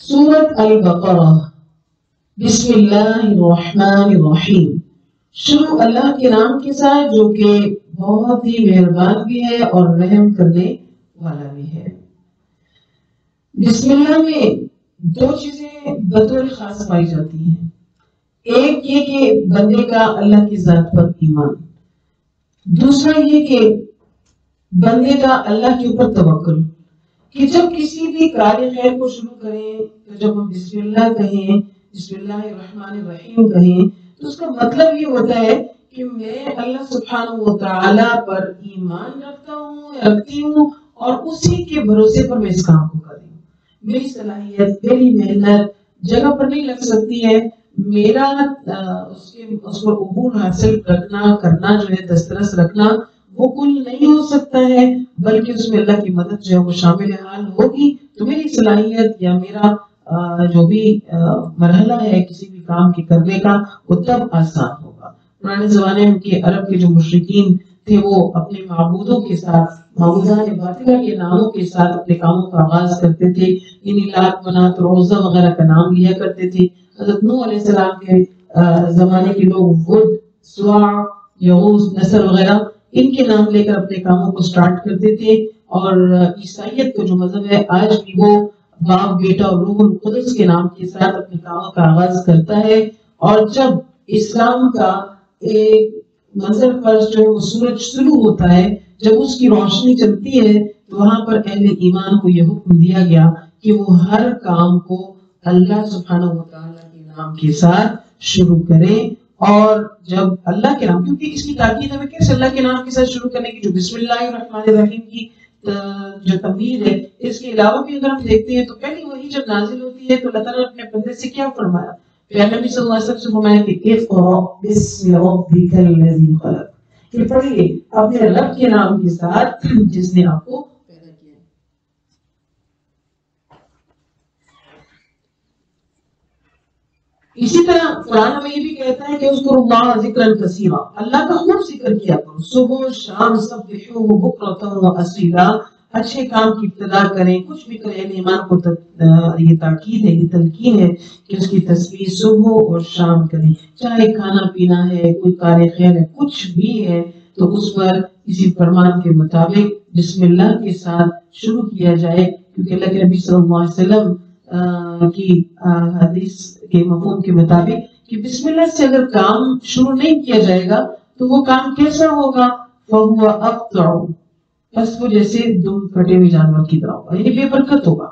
سورت البقرہ بسم اللہ الرحمن الرحیم. شروع اللہ کے نام کے ساتھ جو کہ بہت ہی مہربان بھی ہے اور رحم کرنے والا بھی ہے. بسم اللہ میں دو چیزیں بطور خاص پائی جاتی ہیں. ایک یہ کہ بندے کا اللہ کی ذات پر ایمان، دوسرا یہ کہ بندے کا اللہ کے اوپر توکل، کہ جب کسی بھی کار خیر کو شروع کریں تو جب ہم بسم اللہ کہیں، بسم اللہ الرحمن الرحیم کہیں، تو اس کا مطلب یہ ہوتا ہے کہ میں اللہ سبحانہ و تعالی پر ایمان رکھتی ہوں اور اسی کے بھروسے پر میں اس کام کو کر رہی ہوں. میری صلاحیت، میری محنت جگہ پر نہیں لگ سکتی ہے. میرا اس پر عبور حاصل کرنا جو ہے، دسترس رکھنا، وہ کل نہیں ہو سکتا ہے، بلکہ اس میں اللہ کی مدد جو ہے وہ شامل حال ہوگی. تو میری صلاحیت یا میرا جو بھی مرحلہ ہے کسی بھی کام کے کرنے کا، وہ تب آسان ہوگا. پرانے زمانے میں کے عرب کے جو مشرکین تھے وہ اپنے معبودوں کے ساتھ، معبودان باطلہ کے ناموں کے ساتھ اپنے کاموں کا آغاز کرتے تھے. یعنی لات، منات اور عزا وغیرہ کا نام لیا کرتے تھے. حضرت نوح علیہ السلام کے زمانے کے لوگ ود، سواع، یغوث، نصر وغیرہ ان کے نام لے کر اپنے کاموں کو سٹارٹ کرتے تھے. اور عیسائیت کا جو مذہب ہے آج بھی وہ باپ، بیٹا اور روح القدس کے نام کے ساتھ اپنے کاموں کا آغاز کرتا ہے. اور جب اسلام کا ایک منظر پر جو وہ سورج شروع ہوتا ہے، جب اس کی روشنی چلتی ہے، تو وہاں پر اہل ایمان کو یہ حکم دیا گیا کہ وہ ہر کام کو اللہ سبحانہ و تعالیٰ کے نام کے ساتھ شروع کریں. اور جب اللہ کے نام، کیونکہ اس کی تاکید ہمیں کیسے اللہ کے نام کے ساتھ شروع کرنے کی، جو بسم اللہ الرحمن الرحیم کی جو تمہید ہے، اس کے علاوہ بھی اگر ہم دیکھتے ہیں تو پہلی وہی جب نازل ہوتی ہے تو اللہ تعالیٰ نے اپنے بندے سے کیا فرمایا؟ پیارے نبی صلی اللہ علیہ وسلم سے فرمایا کہ اقرأ بسم ربک الذی خلق، کہ پڑھیے اپنے رب کے نام کے ساتھ جس نے آپ کو پیدا کیا. اسی طرح قرآن ہمیں یہ بھی کہتا ہے کہ اذکروا اللہ ذکرا کثیرا، اللہ کا خوب ذکر کیا کرو، صبح شام سبحوہ بکرۃ واصیلا. اچھے کام کی ابتدا کریں، کچھ بھی کریں. ایمان کو یہ تاکید ہے، یہ تلقین ہے کہ اس کی تسبیح صبح اور شام کریں. چاہے کھانا پینا ہے، کوئی کار خیر ہے، کچھ بھی ہے، تو اس پر اسی فرمان کے مطابق بسم اللہ کے ساتھ شروع کیا جائے. کیونکہ اللہ کے نبی صلی اللہ علیہ وسلم کی حدیث کے مفہوم کے مطابق کہ بسم اللہ سے اگر کام شروع نہیں کیا جائے گا تو وہ کام کیسا ہوگا؟ فَهُوَ أَقْطَعُ، بس وہ جیسے دم کٹے ہوئے جانور کی طرح ہوگا، یعنی بے برکت ہوگا.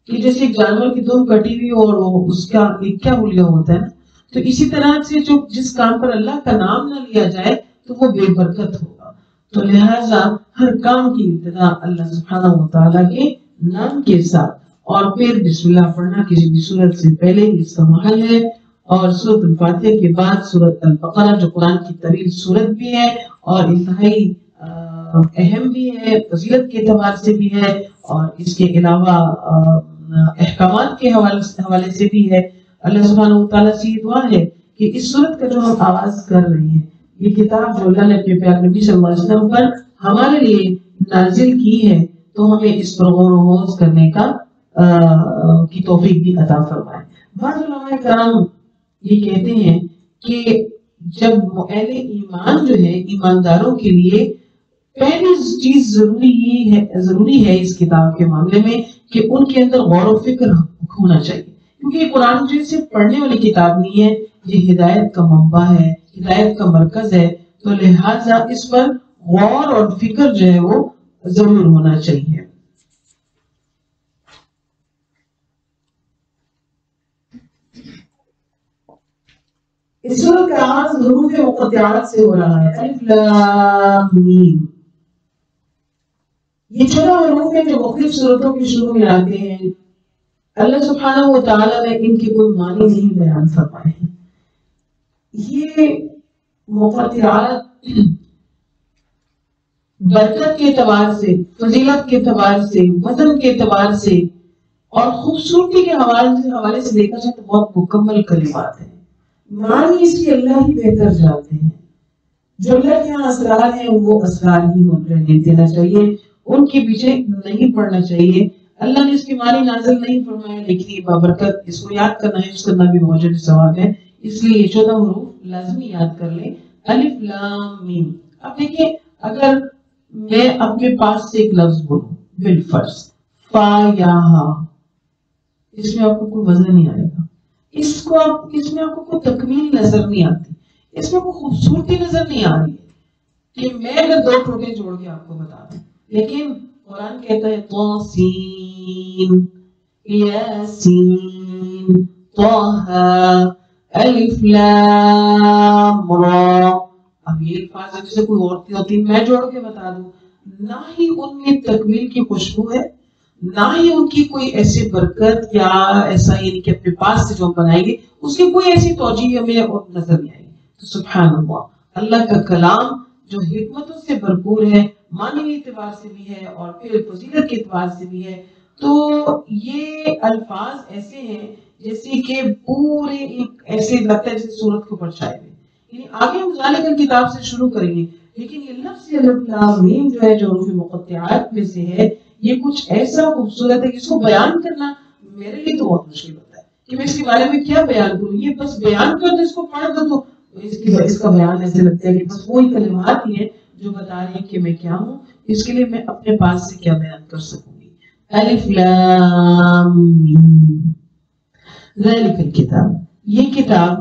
کہ جیسے ایک جانور کی دم کٹی ہوئی اور وہ اس کا ایک کیا حلیہ ہوتا ہے نا، تو اسی طرح سے جو جس کام پر اللہ کا نام نہ لیا جائے تو وہ بے برکت ہوگا. تو لہٰذا ہر کام کی ابتدا اللہ سبحانہ و تعالیٰ کے نام کے ساتھ، اور پھر بسم اللہ پڑھنا کسی بھی صورت سے پہلے اس کا محل ہے. اور سورۃ الفاتحہ کے بعد سورۃ البقرہ جو قرآن کی طویل سورت بھی ہے اور انتہائی اہم بھی ہے، فضیلت کے اعتبار سے بھی ہے، اور اس کے علاوہ احکامات کے حوالے سے بھی ہے. اللہ سبحانہ و تعالیٰ سے یہ دعا ہے کہ اس سورت کا جو ہم آغاز کر رہے ہیں، یہ کتاب جو اللہ نے اپنے پیارے نبی صلی اللہ علیہ وسلم پر ہمارے لیے نازل کی ہے، تو ہمیں اس پر غور و خوض کرنے کی توفیق بھی عطا فرمائے. بعض علماء کرام یہ کہتے ہیں کہ جب اہل ایمان جو ہے، ایمانداروں کے لیے پہلی چیز ضروری ہے اس کتاب کے معاملے میں کہ ان کے اندر غور و فکر ہونا چاہیے. کیونکہ یہ قرآن جو سے پڑھنے والی کتاب نہیں ہے، یہ ہدایت کا منبع ہے، ہدایت کا مرکز ہے. تو لہٰذا اس پر غور اور فکر جو ہے وہ ضرور ہونا چاہیے. اس سورت کا آغاز حروف مقطعات سے ہو رہا ہے، الف لام میم. یہ 14 حروف ہیں جو مختلف سورتوں کے شروع میں آتے ہیں. اللہ سبحانہ و تعالیٰ نے ان کے کوئی معنی نہیں بیان فرمائے ہیں. یہ مقطعات برکت کے اعتبار سے، فضیلت کے اعتبار سے، وزن کے اعتبار سے اور خوبصورتی کے حوالے سے دیکھا جائے تو بہت مکمل کلمات ہیں. معنی اس کی اللہ ہی بہتر جانتے ہیں. جو اللہ کے یہاں اسرار ہیں وہ اسرار ہی رہنے دینا چاہیے، ان کے پیچھے نہیں پڑنا چاہیے. اللہ نے اس کی معنی نازل نہیں فرمایا، لیکن یہ بابرکت، اس کو یاد کرنا ہے، اس کرنا بھی موجود ثواب ہے، اس لیے یہ 14 حروف لازمی یاد کر لیں۔ الف لام میم۔ اب دیکھیں اگر میں اپنے پاس سے ایک لفظ بولوں بالفرض فا یا ہا، اس میں آپ کو کوئی وزن نہیں آئے گا، اس میں آپ کو کوئی تکمیل نظر نہیں آتی، اس میں کوئی خوبصورتی نظر نہیں آ رہی ہے کہ میں اگر دو ٹوٹے جوڑ کے آپ کو بتا دوں، لیکن قرآن کہتا ہے طاسین یاسین طہ الف لام را۔ اب یہ الفاظ جیسے کوئی عورتیں ہوتی میں جوڑ کے بتا دوں، نہ ہی ان میں تکمیل کی خوشبو ہے، نہ ہی ان کی کوئی ایسی برکت یا ایسا یعنی کہ اپنے پاس سے جو بنائیں گے اس کی کوئی ایسی توجیہ ہمیں نظر نہیں آئے گی۔ تو سبحان اللہ، اللہ کا کلام جو حکمتوں سے بھرپور ہے، معنی اعتبار سے بھی ہے اور پھر فضیلت کے اعتبار سے بھی ہے، تو یہ الفاظ ایسے ہیں جیسے کہ پورے ایک ایسے لگتا ہے جیسے سورت کو پرچھائے ہوئے، یعنی آگے ہم ذالک کتاب سے شروع کریں گے، لیکن یہ لفظ الف لام میم جو ہے جو حروف مقطعات میں سے ہے، یہ کچھ ایسا خوبصورت ہے کہ اس کو بیان کرنا میرے لیے تو بہت مشکل ہوتا ہے کہ میں اس کے بارے میں کیا بیان کروں، یہ بس بیان کر دو، اس کو پڑھ دو تو اس کا بیان ایسے لگتا ہے کہ بس وہی کلمات ہی ہیں جو بتا رہے ہیں کہ میں کیا ہوں، اس کے لیے میں اپنے پاس سے کیا بیان کر سکوں گی۔ الف لام میم ذالک الکتاب، یہ کتاب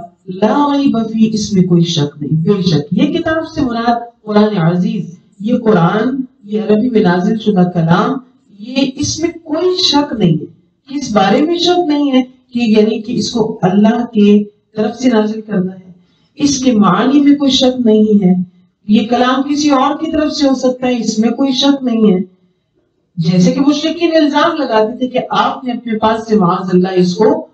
لا ریب فیہ، اس میں کوئی شک نہیں، بے شک یہ کتاب سے مراد قرآن عزیز، یہ قرآن، یہ عربی میں نازل شدہ کلام، یہ اس میں کوئی شک نہیں ہے، کس بارے میں شک نہیں ہے کہ یعنی کہ اس کو اللہ کے طرف سے نازل کرنا ہے، اس کے معنی میں کوئی شک نہیں ہے، یہ کلام کسی اور کی طرف سے ہو سکتا ہے، اس میں کوئی شک نہیں ہے۔ جیسے کہ مشرکین الزام لگاتے تھے کہ آپ نے اپنے پاس سے معاذ اللہ اس کو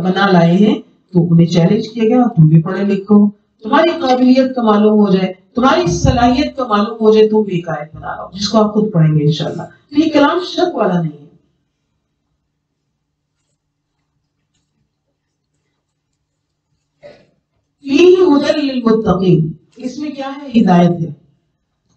بنا لائے ہیں، تو انہیں چیلنج کیا گیا تم بھی پڑھے لکھو، تمہاری قابلیت کا معلوم ہو جائے، تمہاری صلاحیت کا معلوم ہو جائے، تم بھی ایک آیت بنا لاؤ جس کو آپ خود پڑھیں گے انشاءاللہ۔ تو یہ کلام شک والا نہیں ہے۔ فیہ ھدی للمتقین، اس میں کیا ہے؟ ہدایت ہے،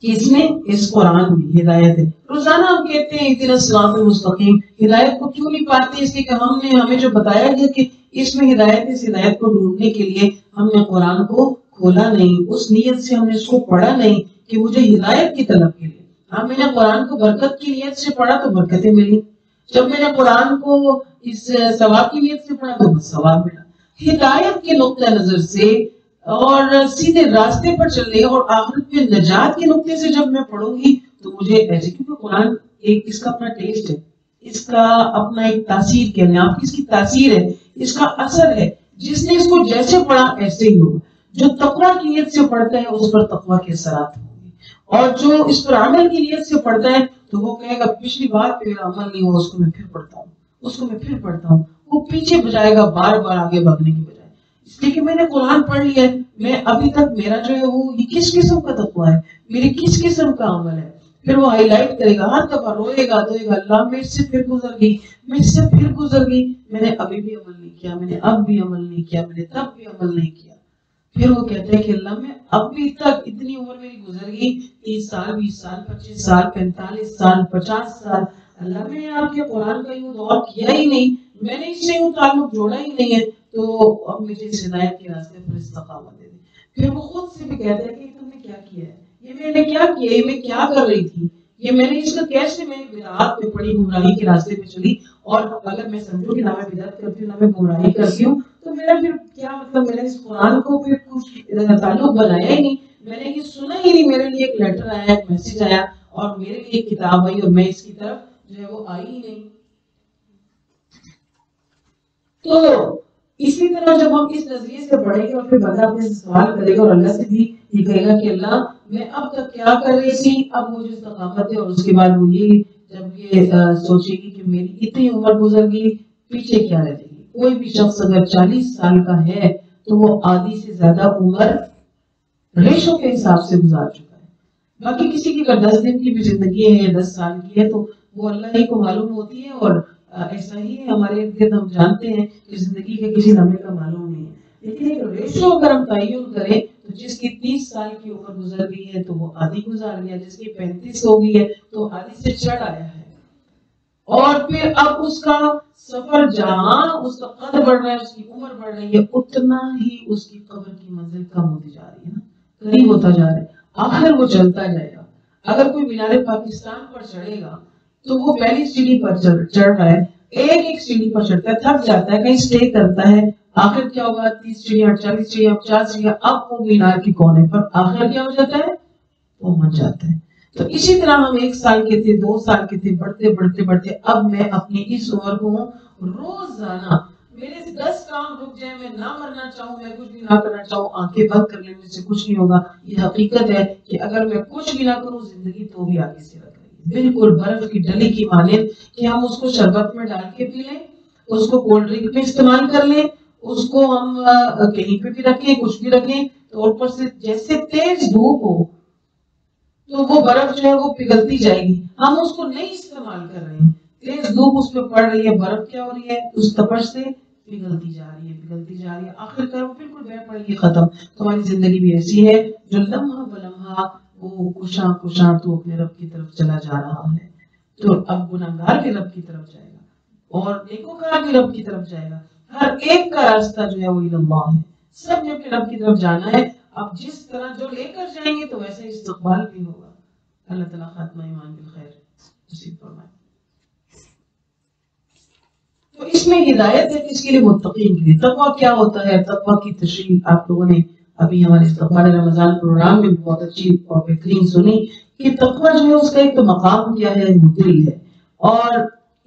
کہ اس میں اس قرآن میں ہدایت ہے۔ روزانہ ہم کہتے ہیں اہدنا الصراط المستقیم، ہدایت کو کیوں نہیں پاتے؟ اس لیے کہ ہمیں جو بتایا گیا کہ اس میں ہدایت ہے، اس ہدایت کو ڈھونڈنے کے لیے ہم نے قرآن کو کھولا نہیں، اس نیت سے ہم نے اس کو پڑھا نہیں کہ مجھے ہدایت کی طلب کے لیے۔ ہم میں نے قرآن کو برکت کی نیت سے پڑھا تو برکتیں ملی، جب میں نے قرآن کو اس ثواب کی نیت سے پڑھا تو بس ثواب ملا۔ ہدایت کے نقطہ نظر سے اور سیدھے راستے پر چلنے اور آخرت میں نجات کے نقطے سے جب میں پڑھوں گی تو مجھے ایسے، کیونکہ قرآن ایک اس کا اپنا ٹیسٹ ہے، اس کا اپنا ایک تاثیر کہنے آپ کی، اس کی تاثیر ہے، اس کا اثر ہے، جس نے اس کو جیسے پڑھا ایسے ہی ہوگا۔ جو تقویٰ کی نیت سے پڑھتا ہے اس پر تقویٰ کے اثرات ہوں گے، اور جو اس پر عمل کی نیت سے پڑھتا ہے تو وہ کہے گا پچھلی بار پہ میرا عمل نہیں ہوا، اس کو میں پھر پڑھتا ہوں، اس کو میں پھر پڑھتا ہوں، وہ پیچھے بجائے گا بار بار آگے بھگنے کی بجائے، اس لیے کہ میں نے قرآن پڑھ لیا ہے، میں ابھی تک میرا جو ہے وہ یہ کس قسم کا تقویٰ ہے، میری کس قسم کا عمل ہے، پھر وہ ہائی لائٹ کرے گا، ہر دفعہ روئے گا دھوئے گا، اللہ میں اس سے پھر گزر گئی، میں اس سے پھر گزر گئی، میں نے ابھی بھی عمل نہیں کیا، میں نے اب بھی عمل نہیں کیا، میں نے تب بھی عمل نہیں کیا۔ پھر وہ کہتے ہیں کہ اللہ میں ابھی تک اتنی عمر میری گزر گئی، 30 سال 20 سال 25 سال 45 سال 50 سال، اللہ میں نے آپ کے قرآن کا یوں دور کیا ہی نہیں، میں نے اس سے یوں تعلق جوڑا ہی نہیں ہے، تو اب مجھے اس ہدایت کے راستے پر استقامت دے دیں۔ پھر وہ خود سے بھی کہتا ہے کہ تم نے کیا کیا ہے، یہ میں نے کیا کیا، یہ میں کیا کر رہی تھی، یہ میں نے اس کا کیسے میں بدعات میں پڑی، گمراہی کے راستے پہ چلی، اور اگر میں سمجھوں کہ نہ میں بدعت کرتی ہوں نہ میں گمراہی کرتی ہوں تو میرا پھر کیا مطلب، میں نے اس قرآن کو پھر کچھ تعلق بنایا ہی نہیں، میں نے یہ سنا ہی نہیں، میرے لیے ایک لیٹر آیا، ایک میسج آیا اور میرے لیے ایک کتاب آئی اور میں اس کی طرف جو ہے وہ آئی ہی نہیں۔ تو اسی طرح جب ہم اس نظریے سے پڑھیں گے اور پھر بندہ اپنے سے سوال کرے گا اور اللہ سے بھی یہ کہے گا کہ اللہ میں اب تک کیا کر رہی تھی، اب مجھے استقامت ہے، اور اس کے بعد وہ یہ جب یہ سوچے گی کہ میری اتنی عمر گزر گئی پیچھے کیا رہ گئی۔ کوئی بھی شخص اگر 40 سال کا ہے تو وہ آدھی سے زیادہ عمر ریشو کے حساب سے گزار چکا ہے، باقی کسی کی اگر 10 دن کی بھی زندگی ہے یا 10 سال کی ہے تو وہ اللہ ہی کو معلوم ہوتی ہے، اور ایسا ہی ہے ہمارے ارد ہم جانتے ہیں کہ زندگی کے کسی لمحے کا معلوم نہیں ہے، لیکن ایک ریشو اگر ہم تعین کریں تو جس کی 30 سال کی عمر گزر گئی ہے تو وہ آدھی گزار گیا، جس کی 35 ہو گئی ہے تو آدھی سے چڑھ آیا ہے، اور پھر اب اس کا سفر جہاں اس کا قد بڑھ رہا ہے، اس کی عمر بڑھ رہی ہے، اتنا ہی اس کی قبر کی منزل کم ہوتی جا رہی ہے نا، قریب ہوتا جا رہا ہے، آخر وہ چلتا جائے گا۔ اگر کوئی مینار پاکستان پر چڑھے گا تو وہ پہلی سیڑھی پر چڑھ رہا ہے، ایک ایک سیڑھی پر چڑھتا ہے، تھک جاتا ہے، کہیں اسٹے کرتا ہے، آخر کیا ہوگا 30 سیڑھیاں، 40 سیڑھیاں، 50 سیڑھیاں، اب وہ مینار کے کونے پر آخر کیا ہو جاتا ہے، پہنچ جاتا ہے۔ تو اسی طرح ہم 1 سال کے تھے، 2 سال کے تھے، بڑھتے بڑھتے بڑھتے اب میں اپنی اس عمر کو روزانہ میرے سے 10 کام رک جائیں، میں نہ مرنا چاہوں، میں کچھ بھی نہ کرنا چاہوں، آنکھیں بند کر لینے سے کچھ نہیں ہوگا۔ یہ حقیقت ہے کہ اگر میں کچھ بھی نہ کروں زندگی تو بھی آگے سے رکھ رہی ہے، بالکل برف کی ڈلی کی مانند کہ ہم اس کو شربت میں ڈال کے پی لیں، اس کو کولڈ ڈرنک میں استعمال کر لیں، اس کو ہم کہیں پہ بھی رکھیں، کچھ بھی رکھیں، تو اوپر سے جیسے تیز دھوپ ہو تو وہ برف جو ہے وہ پگھلتی جائے گی، ہم اس کو نہیں استعمال کر رہے ہیں، تیز دھوپ اس پہ پڑ رہی ہے، برف کیا ہو رہی ہے، اس تپش سے پگھلتی جا رہی ہے، پگھلتی جا رہی ہے، آخر کار وہ بالکل بہہ پڑے گی، ختم۔ تمہاری زندگی بھی ایسی ہے جو لمحہ بلمحہ وہ کشاں کشاں تو اپنے رب کی طرف چلا جا رہا ہے۔ تو اب گناہگار بھی رب کی طرف جائے گا اور نیکوکار بھی رب کی طرف جائے گا، ہر ایک کا راستہ جو ہے وہ اللہ ہے، سب نے اپنے رب کی طرف جانا ہے۔ اب جس طرح جو لے کر جائیں گے تو ویسے استقبال بھی ہوگا۔ اللہ تعالیٰ خاتمہ ایمان بالخیر نصیب فرمائے۔ تو اس میں ہدایت ہے کس کے لیے؟ متقین کے لیے۔ تقویٰ کیا ہوتا ہے؟ تقویٰ کی تشریح آپ لوگوں نے ابھی ہمارے استقبال رمضان پروگرام میں بہت اچھی اور بہترین سنی کہ تقویٰ جو ہے اس کا ایک تو مقام کیا ہے، وہ دل ہے، اور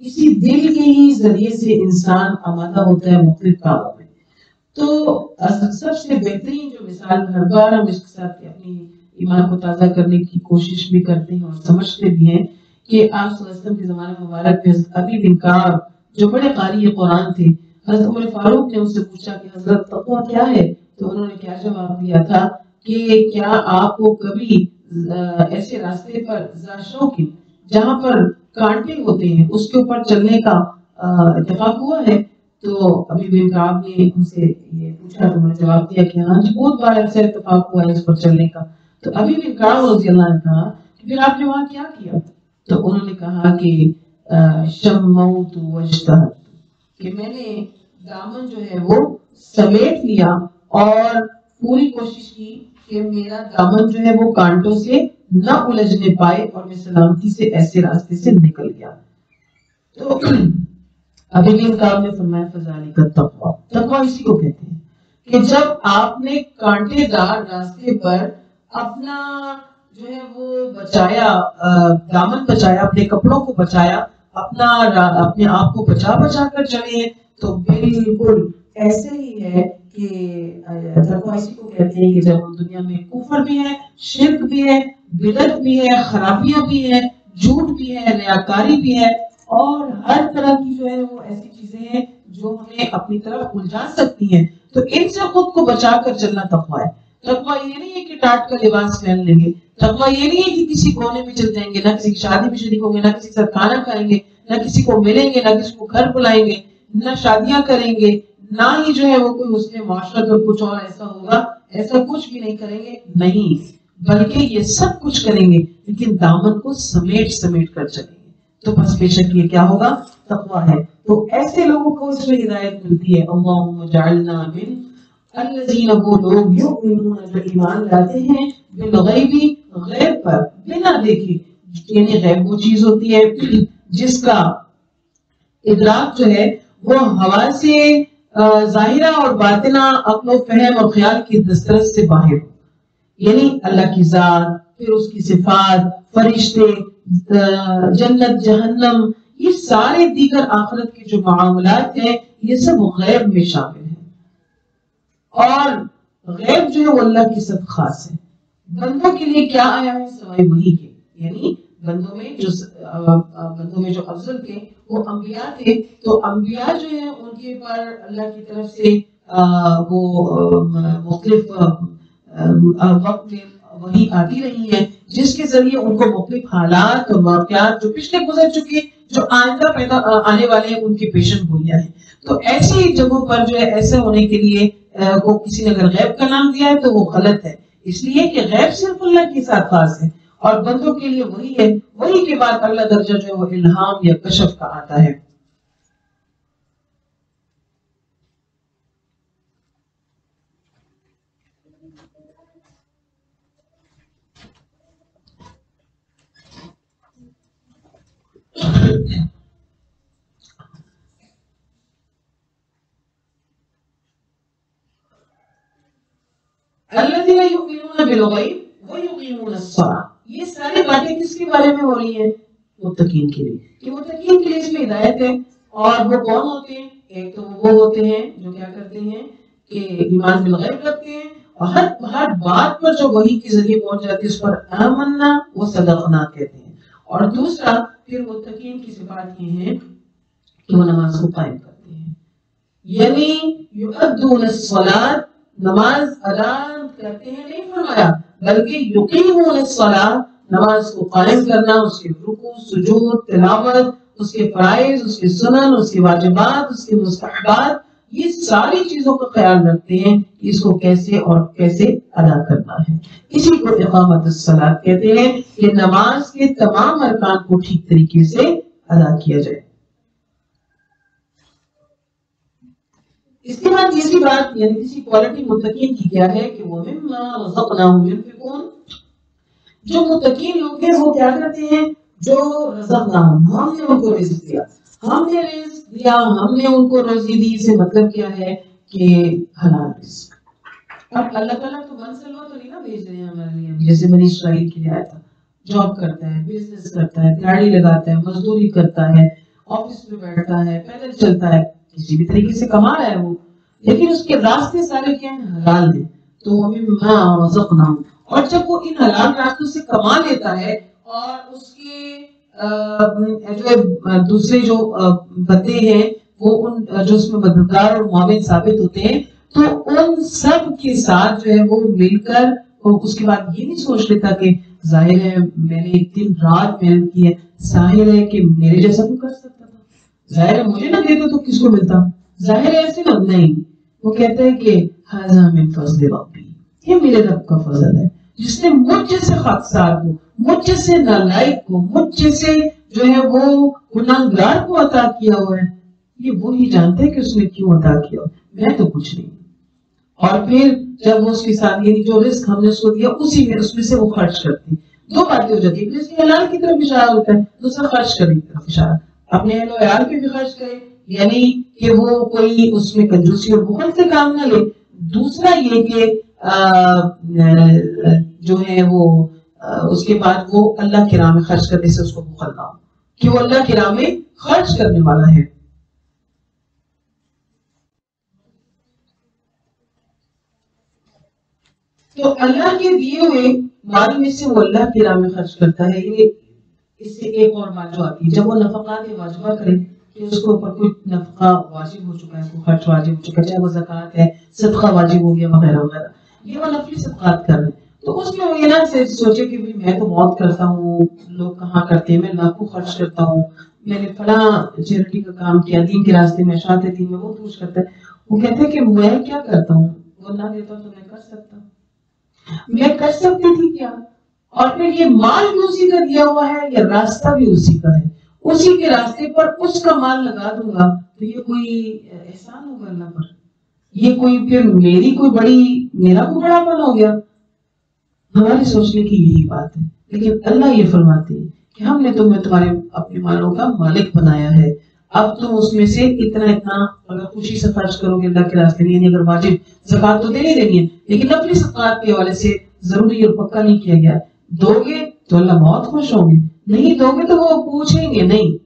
اسی دل کے ہی ذریعے سے انسان آمادہ ہوتا ہے مختلف کاموں میں۔ تو سب سے بہترین جو مثال، ہر بار ہم اس کے ساتھ اپنی ایمان کو تازہ کرنے کی کوشش بھی کرتے ہیں اور سمجھتے بھی ہیں کہ آپ صلی اللہ علیہ وسلم کے زمانے مبارک میں حضرت ابی بن کعب جو بڑے قاری قرآن تھے، حضرت عمر فاروق نے ان سے پوچھا کہ حضرت تقویٰ کیا ہے؟ تو انہوں نے کیا جواب دیا تھا کہ کیا آپ کو کبھی ایسے راستے پر ذاشوکن جہاں پر کانٹے ہوتے ہیں اس کے اوپر چلنے کا اتفاق ہوا ہے؟ تو ابی بن کعب نے ان سے یہ پوچھا تو انہوں نے جواب دیا کہ ہاں جی بہت بار ایسا اتفاق ہوا ہے اس پر چلنے کا۔ تو ابی بن کعب رضی اللہ عنہ نے کہا کہ پھر آپ نے وہاں کیا کیا؟ تو انہوں نے کہا کہ شموت واجتہدت، کہ میں نے دامن جو ہے وہ سمیٹ لیا اور پوری کوشش کی کہ میرا دامن جو ہے وہ کانٹوں سے نہ الجھنے پائے اور میں سلامتی سے ایسے راستے سے نکل گیا۔ تو ابھی بن کعب نے فرمایا فذالک التقویٰ، تقویٰ اسی کو کہتے ہیں کہ جب آپ نے کانٹے دار راستے پر اپنا جو ہے وہ بچایا، دامن بچایا، اپنے کپڑوں کو بچایا، اپنے آپ کو بچا بچا کر چلے ہیں، تو بالکل ایسے ہی ہے کہ تقویٰ اسی کو کہتے ہیں کہ جب ہم دنیا میں کفر بھی ہے، شرک بھی ہے، بدعت بھی ہے، خرابیاں بھی ہے، جھوٹ بھی ہے، ریاکاری بھی ہے، اور ہر طرح کی جو ہے وہ ایسی چیزیں ہیں جو ہمیں اپنی طرف الجھا سکتی ہیں، تو ان سے خود کو بچا کر چلنا تقویٰ ہے۔ تقویٰ یہ نہیں ہے کہ ٹاٹ کا لباس پہن لیں گے، تقویٰ یہ نہیں ہے کہ کسی کونے میں چل جائیں گے، نہ کسی کی شادی میں شریک ہوں گے، نہ کسی کے ساتھ کھانا کھائیں گے، نہ کسی کو ملیں گے، نہ کسی کو گھر بلائیں گے، نہ شادیاں کریں گے، نہ ہی جو ہے وہ کوئی حسن معاشرت اور کچھ اور ایسا ہوگا، ایسا کچھ بھی نہیں کریں گے، نہیں، بلکہ یہ سب کچھ کریں گے لیکن دامن کو سمیٹ سمیٹ کر چلیں گے، تو بس بے شک یہ کیا ہوگا؟ تقویٰ ہے۔ تو ایسے لوگوں کو اس میں ہدایت ملتی ہے۔ اللہم اجعلنا من الذین، وہ لوگ یؤمنون جو ایمان لاتے ہیں بالغیب، غیب پر بنا دیکھے، یعنی غیب وہ چیز ہوتی ہے جس کا ادراک جو ہے وہ ہوا سے ظاہرہ اور باطنہ عقل و فہم اور خیال کی دسترس سے باہر ہو، یعنی اللہ کی ذات، پھر اس کی صفات، فرشتے، جنت جہنم، یہ سارے دیگر آخرت کے جو معاملات ہیں یہ سب غیب میں شامل ہیں، اور غیب جو ہے وہ اللہ کی سب خاص ہے۔ بندوں کے لیے کیا آیا ہے سوائے وحی کے، یعنی بندوں میں جو افضل تھے وہ انبیاء تھے، تو انبیاء جو ہیں ان کے پر اللہ کی طرف سے وہ مختلف وقت میں وحی آتی رہی ہے، جس کے ذریعے ان کو مختلف حالات اور واقعات جو پچھلے گزر چکے، جو آئندہ پیدا آنے والے ہیں، ان کی پیشن گوئیاں ہیں۔ تو ایسی جگہوں پر جو ہے ایسے ہونے کے لیے کو کسی نے اگر غیب کا نام دیا ہے تو وہ غلط ہے، اس لیے کہ غیب صرف اللہ کے ساتھ خاص ہے، اور بندوں کے لیے وہی ہے، وہی کے بعد اگلا درجہ جو ہے وہ الہام یا کشف کا آتا ہے۔ الذین یؤمنون بالغیب ویقیمون الصلاۃ، یہ ساری باتیں کس کے بارے میں ہو رہی ہیں؟ متقین کے لیے، کہ متقین کے لیے اس میں ہدایت ہے۔ اور وہ کون ہوتے ہیں؟ ایک تو وہ ہوتے ہیں جو کیا کرتے ہیں کہ ایمان بالغیب رکھتے ہیں، اور ہر بات پر جو وحی کے ذریعے پہنچ جاتی ہے اس پر آمنا و صدقنا کہتے ہیں۔ اور دوسرا پھر متقین کی صفات یہ ہیں کہ وہ نماز کو قائم کرتے ہیں، یعنی یؤدون الصلاۃ، نماز ادا کرتے ہیں نہیں فرمایا، بلکہ یقیمون الصلاۃ، نماز کو قائم کرنا، اس کے رکوع سجود تلاوت، اس کے فرائض، اس کے سنن، اس کے واجبات، اس کے مستحبات، یہ ساری چیزوں کا خیال رکھتے ہیں کہ اس کو کیسے اور کیسے ادا کرنا ہے۔ اسی کو اقامت الصلاۃ کہتے ہیں کہ نماز کے تمام ارکان کو ٹھیک طریقے سے ادا کیا جائے۔ اس کے بعد تیسری بات یعنی تیسری کوالٹی متقین کی کیا ہے کہ وہ مما رزقناہم ينفقون، جو متقین لوگ ہیں وہ کیا کرتے ہیں؟ جو رزقناہم، ہم نے ان کو رزق دیا، ہم نے رزق دیا، ہم نے ان کو روزی دی، سے مطلب کیا ہے کہ حلال رزق۔ اب اللہ تعالیٰ تو من سلوا تو نہیں نا بھیج رہے ہیں ہمارے لیے، جیسے بنی اسرائیل کے لیے آیا تھا، جاب کرتا ہے، بزنس کرتا ہے، دیہڑی لگاتا ہے، مزدوری کرتا ہے، آفس میں بیٹھتا ہے، پیدل چلتا ہے، کسی بھی طریقے سے کما رہا ہے وہ، لیکن اس کے راستے سارے کیا ہیں؟ حلال ہیں۔ تو مما رزقناہم، اور جب وہ ان حلال راستوں سے کما لیتا ہے اور اس کے جو دوسرے جو بندے ہیں وہ ان جو اس میں مددگار اور معاون ثابت ہوتے ہیں، تو ان سب کے ساتھ جو ہے وہ مل کر اس کے بعد یہ نہیں سوچ لیتا کہ ظاہر ہے میں نے ایک دن رات محنت کی ہے، ظاہر ہے کہ میرے جیسا تو کر سکتا تھا، ظاہر ہے مجھے نہ دیتا تو کس کو ملتا، ظاہر ہے ایسے نہ، نہیں، وہ کہتا ہے کہ ھذا من فضل ربی، یہ میرے رب کا فضل ہے، جس نے مجھ جیسے خاکسار کو، مجھ جیسے نالائق کو، مجھ جیسے جو ہے وہ گناہگار کو عطا کیا ہوا ہے، یہ وہی جانتا ہے کہ اس نے کیوں عطا کیا، میں تو کچھ نہیں۔ اور پھر جب وہ اس کے ساتھ یعنی جو رزق ہم نے اس کو دیا اسی میں اس میں سے وہ خرچ کرتے ہیں، دو باتیں ہو جاتی ہیں، رزق حلال کی طرف اشارہ ہوتا ہے، دوسرا خرچ کرنے کی طرف اشارہ، اپنے اہل و عیال پہ بھی خرچ کرے، یعنی کہ وہ کوئی اس میں کنجوسی اور بخل سے کام نہ لے، دوسرا یہ کہ جو ہے وہ اس کے بعد وہ اللہ کی راہ میں خرچ کرنے سے اس کو بخل نہ ہو کہ وہ اللہ کی راہ میں خرچ کرنے والا ہے۔ تو اللہ کے دیے ہوئے مال میں سے وہ اللہ کی راہ میں خرچ کرتا ہے۔ یہ اس سے ایک اور بات جو آتی ہے، جب وہ نفقات واجبہ کرے کہ اس کو اوپر کوئی نفقہ واجب ہو چکا ہے، کوئی خرچ واجب ہو چکا ہے، چاہے وہ زکوٰۃ ہے، صدقہ واجب ہو گیا وغیرہ وغیرہ، یہ وہ نفلی صدقات کر رہے ہیں، تو اس میں وہ یہ نہ سوچے کہ میں تو بہت کرتا ہوں، لوگ کہاں کرتے ہیں، میں لاکھوں خرچ کرتا ہوں، میں نے فلاں چیریٹی کا کام کیا، دین کے راستے میں، اشاعت دین میں، وہ کچھ کرتا ہے۔ وہ کہتے ہیں کہ میں کیا کرتا ہوں، وہ نہ دیتا تو میں کر سکتا ہوں، میں کر سکتی تھی کیا؟ اور پھر یہ مال بھی اسی کا دیا ہوا ہے، یہ راستہ بھی اسی کا ہے، اسی کے راستے پر اس کا مال لگا دوں گا تو یہ کوئی احسان ہوگا اللہ پر، یہ کوئی پھر میری کوئی بڑی، میرا کوئی بڑا پن ہو گیا؟ ہماری سوچنے کی یہی بات ہے، لیکن اللہ یہ فرماتے ہیں کہ ہم نے تمہیں تمہارے اپنے مالوں کا مالک بنایا ہے، اب تم اس میں سے اتنا اگر خوشی سے خرچ کرو گے اللہ کے راستے میں، یعنی اگر واجب زکوٰۃ تو دینی دینی ہے، لیکن نفلی صدقات کے حوالے سے ضروری اور پکا نہیں کیا گیا، دو گے تو اللہ بہت خوش ہوں گے، نہیں دو گے تو وہ پوچھیں گے نہیں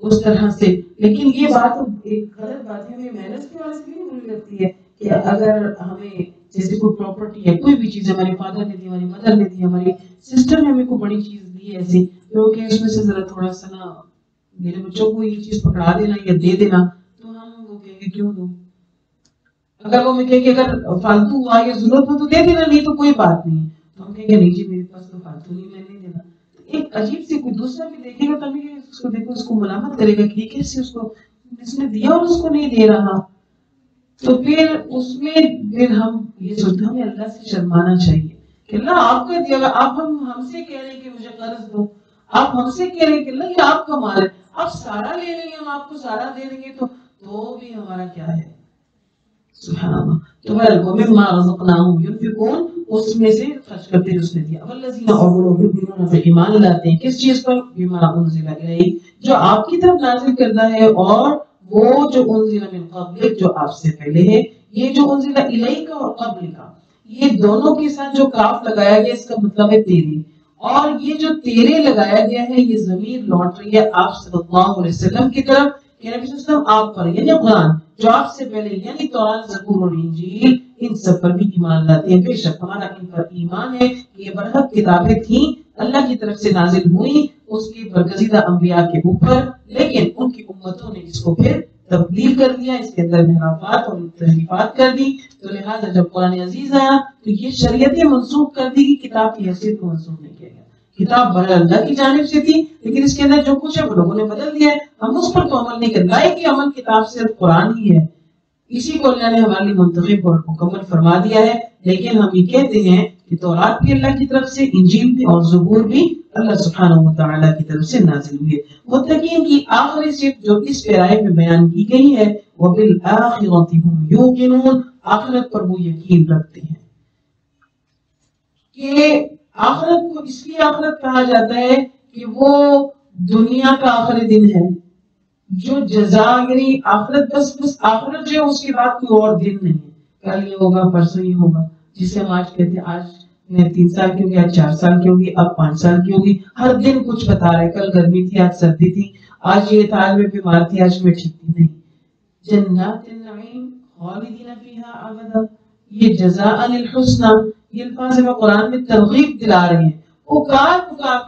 اس طرح سے۔ لیکن یہ بات ایک غلط بات ہے، ہمیں محنت کے حوالے سے نہیں بری لگتی ہے کہ اگر ہمیں جیسے کوئی پراپرٹی ہے، کوئی بھی چیز ہمارے فادر نے دی، ہماری مدر نے دی، ہماری سسٹر نے ہمیں کوئی بڑی چیز دی ہے ایسی، تو کہ اس میں سے ذرا تھوڑا سا نا میرے بچوں کو یہ چیز پکڑا دینا یا دے دینا، تو ہم وہ کہیں گے کیوں دوں، اگر وہ میں کہیں کہ اگر فالتو ہوا یا ضرورت ہو تو دے دینا، نہیں تو کوئی بات نہیں ہے، تو ہم کہیں گے نہیں جی میرے پاس تو فالتو نہیں، میں نہیں دینا۔ ایک عجیب سی کوئی دوسرا بھی دیکھے گا تبھی اس کو دیکھو، اس کو ملامت کرے گا کہ کیسے اس نے دیا اور اس کو نہیں دے رہا، تو پھر اس میں پھر ہم یہ سوچتے ہیں ہمیں اللہ سے شرمانا چاہیے کہ اللہ آپ کا دیا، آپ ہم سے کہہ رہے ہیں کہ مجھے قرض دو، آپ ہم سے کہہ رہے ہیں کہ اللہ یہ آپ کا مال ہے، آپ سارا لے لیں گے، ہم آپ کو سارا دے دیں گے تو بھی ہمارا کیا ہے؟ سبحان اللہ. تو وَمِمَّا رَزَقْنَاهُمْ يُنْفِقُونَ، اس میں سے خرچ کرتے جو اس نے دیا. وَالَّذِينَ آمَنُوا يُؤْمِنُونَ، جو ایمان لاتے ہیں کس چیز پر؟ بِمَا أُنزِلَ إِلَيْكَ، جو آپ کی طرف نازل کردہ ہے، اور وہ جو انزل من قبلک، جو آپ سے پہلے ہے. یہ جو انزل الیک اور قبل کا، یہ دونوں کے ساتھ جو کاف لگایا گیا اس کا مطلب ہے تیرے، اور یہ جو تیرے لگایا گیا ہے یہ ضمیر لوٹ رہی ہے آپ صلی اللہ علیہ وسلم کی طرف کہ نبی صلی اللہ علیہ وسلم آپ پر، یعنی قرآن جو آپ سے پہلے یعنی تورات، زبور اور انجیل، ان سب پر بھی ایمان لاتے ہیں. بے شک ہمارا ان پر ایمان ہے کہ یہ برحق کتابیں تھیں، اللہ کی طرف سے نازل ہوئی اس کے برگزیدہ انبیاء کے اوپر، لیکن ان کی امتوں نے اس کو پھر تبدیل کر دیا، اس کے اندر انحرافات اور تحریفات کر دی. تو لہٰذا جب قرآن عزیز آیا تو یہ شریعتیں منسوخ کر دی کہ کتاب کی حیثیت کو منسوخ نہیں کیا گیا. کتاب بہر اللہ کی جانب سے تھی، لیکن اس کے اندر جو کچھ ہے وہ لوگوں نے بدل دیا ہے، ہم اس پر تو عمل نہیں کر رہے کہ عمل کتاب صرف قرآن ہی ہے، اسی کو اللہ نے ہمارے لیے منتخب اور مکمل فرما دیا ہے. لیکن ہم یہ کہتے ہیں کہ تورات بھی اللہ کی طرف سے، انجیل بھی اور زبور بھی اللہ سبحانہ وتعالی کی طرف سے نازل ہوئی ہے. متقین کی آخری صفت جو اس پیرائے میں بیان کی گئی ہے، وَبِالْآخِرَةِ هُمْ يُوقِنُونَ، آخرت پر وہ یقین رکھتے ہیں. کہ آخرت کو اس لیے آخرت کہا جاتا ہے کہ وہ دنیا کا آخری دن ہے، جو جزا، یعنی آخرت بس آخرت جو ہے اس کے بعد کوئی اور دن نہیں ہے. کل یہ ہوگا، پرسوں یہ ہوگا، جسے ہم آج کہتے ہیں آج میں 3 سال کی ہوگی، آج 4 سال کی ہوگی، اب 5 سال کی ہوگی. ہر دن کچھ بتا رہے، کل گرمی تھی، آج سردی تھی، آج یہ تھا، آج میں بیمار تھی، آج میں ٹھیک تھی. نہیں، جنات النعیم خالدین فیہا ابدا، یہ جزاء الحسنی، یہ الفاظ میں قرآن میں ترغیب دلا رہے ہیں، پکار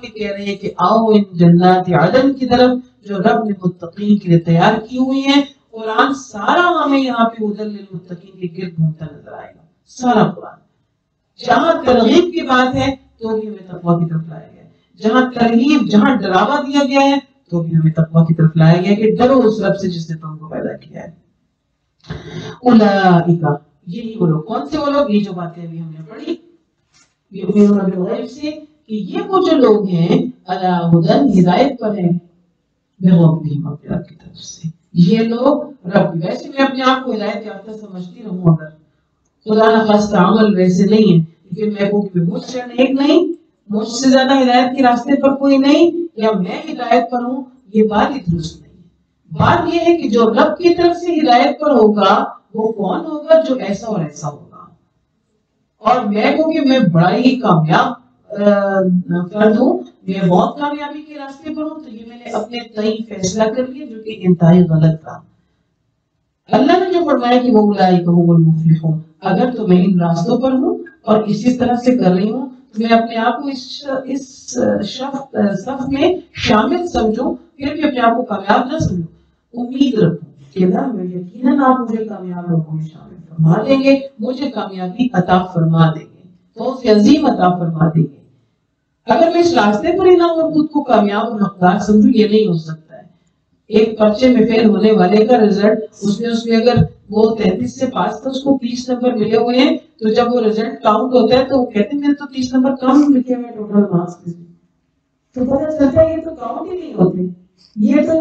کے کہہ رہے ہیں کہ آؤ ان جنات عدن کی طرف جو رب نے متقین کے لیے تیار کی ہوئی ہیں. قرآن سارا ہمیں یہاں پہ ہدی للمتقین کے گرد گھومتا نظر آئے گا. سارا قرآن جہاں ترغیب کی بات ہے تو بھی ہمیں تقویٰ کی طرف لایا گیا ہے، جہاں ترغیب، جہاں ڈراوا دیا گیا ہے تو بھی ہمیں تقویٰ کی طرف لایا گیا کہ ڈرو اس رب سے جس نے تم کو پیدا کیا ہے. اولئک، یہی وہ لوگ. کون سے وہ لوگ؟ یہ جو باتیں ابھی ہم نے پڑھی، یؤمنون بالغیب سے، کہ یہ وہ جو لوگ ہیں علی ھدی، ہدایت پر ہیں، من ربہم، اپنے رب کی طرف سے. یہ لوگ رب، ویسے میں اپنے آپ کو ہدایت یافتہ سمجھتی رہوں، اگر خدا نہ خواستہ عمل ویسے نہیں ہے، لیکن میں کہوں کہ مجھ سے نیک نہیں، مجھ سے زیادہ ہدایت کے راستے پر کوئی نہیں، یا میں ہدایت پر ہوں، یہ بات ہی درست نہیں ہے. بات یہ ہے کہ جو رب کی طرف سے ہدایت پر ہوگا وہ کون ہوگا؟ جو ایسا اور ایسا ہوگا. اور میں کہوں کہ میں بڑا ہی کامیاب فرد ہوں، میں بہت کامیابی کے راستے پر ہوں، تو یہ میں نے اپنے تئیں فیصلہ کر لیا جو کہ انتہائی غلط تھا. اللہ نے جو فرمایا کہ وہ اولئک هم المفلحون، اگر تو میں ان راستوں پر ہوں اور اسی طرح سے کر رہی ہوں تو میں اپنے آپ کو اس صف میں شامل سمجھوں، پھر بھی اپنے آپ کو کامیاب نہ سمجھوں. امید رکھوں کہ نہ میں یقیناً آپ مجھے کامیاب لوگوں میں شامل فرما دیں گے، مجھے کامیابی عطا فرما دیں گے، فوز عظیم عطا فرما دیں گے. اگر میں اس راستے پر ہی نہ ہوں خود کو کامیاب اور حقدار سمجھوں، یہ نہیں ہو سکتا ہے. ایک پرچے میں فیل ہونے والے کا رزلٹ، اس میں اگر وہ 33 سے پاس تھا، اس کو 30 نمبر ملے ہوئے ہیں، تو جب وہ رزلٹ کاؤنٹ ہوتا ہے تو وہ کہتے ہیں میرے تو 30 نمبر کم لکھے ہوئے ٹوٹل مارکس میں، تو پتہ چلتا ہے یہ تو کاؤنٹ ہی نہیں ہوتے، یہ تو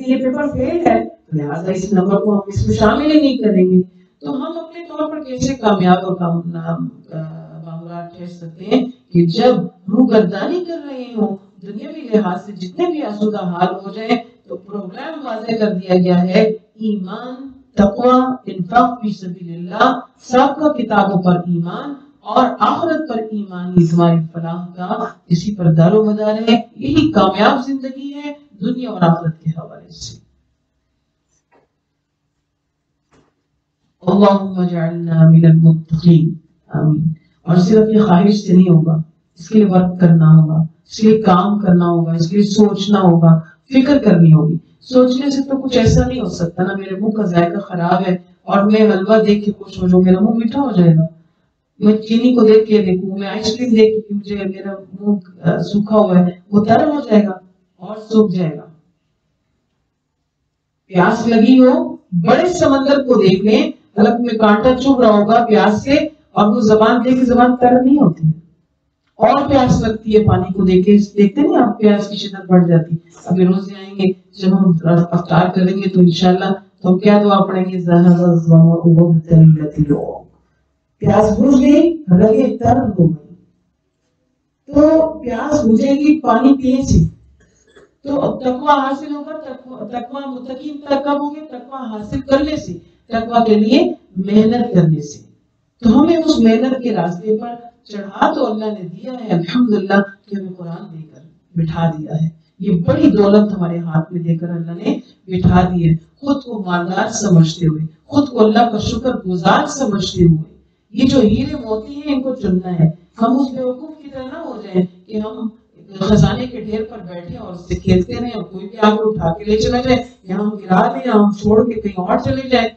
یہ پیپر فیل ہے، لہٰذا اس نمبر کو ہم اس میں شامل ہی نہیں کریں گے. تو ہم اپنے طور پر کیسے کامیاب اور بامراد ٹھہر سکتے ہیں کہ جب روگردانی کر رہے ہوں، دنیاوی لحاظ سے جتنے بھی آسودہ حال ہو جائے، تو پروگرام واضح کر دیا گیا ہے، ایمان، تقوی، انفاق فی سبیل اللہ، سابقہ کتابوں پر ایمان اور آخرت پر ایمان، یہ تمہاری فلاح کا اسی پر دار و مدار ہے. یہی کامیاب زندگی ہے دنیا اور آخرت کے حوالے سے. اللہم اجعلنا من المتقین، آمین. اور صرف یہ خواہش سے نہیں ہوگا، اس کے لیے ورک کرنا ہوگا، اس کے لیے کام کرنا ہوگا، اس کے لیے سوچنا ہوگا، فکر کرنی ہوگی. سوچنے سے تو کچھ ایسا نہیں ہو سکتا نا میرے منہ کا ذائقہ خراب ہے اور میں حلوہ دیکھ کے خوش ہو جاؤں، میرا منہ میٹھا ہو جائے گا. میں چینی کو دیکھ کے دیکھوں، میں آئس کریم دیکھ کے مجھے میرا منہ سوکھا ہوا ہے، وہ تر ہو جائے گا اور سوکھ جائے گا. پیاس لگی ہو، بڑے سمندر کو دیکھ لیں، حلق میں کانٹا چبھ رہا ہوگا پیاس سے، اور وہ زبان دے کے زبان تر نہیں ہوتی ہے، اور پیاس لگتی ہے پانی کو دیکھتے نہیں آپ، پیاس کی شدت بڑھ جاتی ہے۔ ابھی روزے آئیں گے، جب ہم افطار کریں گے تو انشاءاللہ تو ہم کیا دعا پڑھیں گے؟ پیاس بجھ گئی، رگیں تر ہو گئی، تو پیاس بجھے گی پانی پینے سے تو اب تقویٰ حاصل ہوگا۔ تقویٰ متقین کب ہوں گے؟ تقویٰ حاصل کرنے سے، تقویٰ کے لیے محنت کرنے سے۔ تو ہمیں اس محنت کے راستے پر چڑھا تو اللہ نے دیا ہے، الحمدللہ کہ ہمیں قرآن دے کر بٹھا دیا ہے۔ یہ بڑی دولت ہمارے ہاتھ میں دے کر اللہ نے بٹھا دی ہے، خود کو مالدار سمجھتے ہوئے، خود کو اللہ کا شکر گزار سمجھتے ہوئے۔ یہ جو ہیرے موتی ہیں ان کو چننا ہے۔ ہم اس بیوقوف کی طرح نہ ہو جائیں کہ ہم خزانے کے ڈھیر پر بیٹھے اور اس سے کھیلتے رہیں اور کوئی بھی آگے اٹھا کے لے چلا جائے، یا ہم گرا دیں یا ہم چھوڑ کے کہیں اور چلے جائیں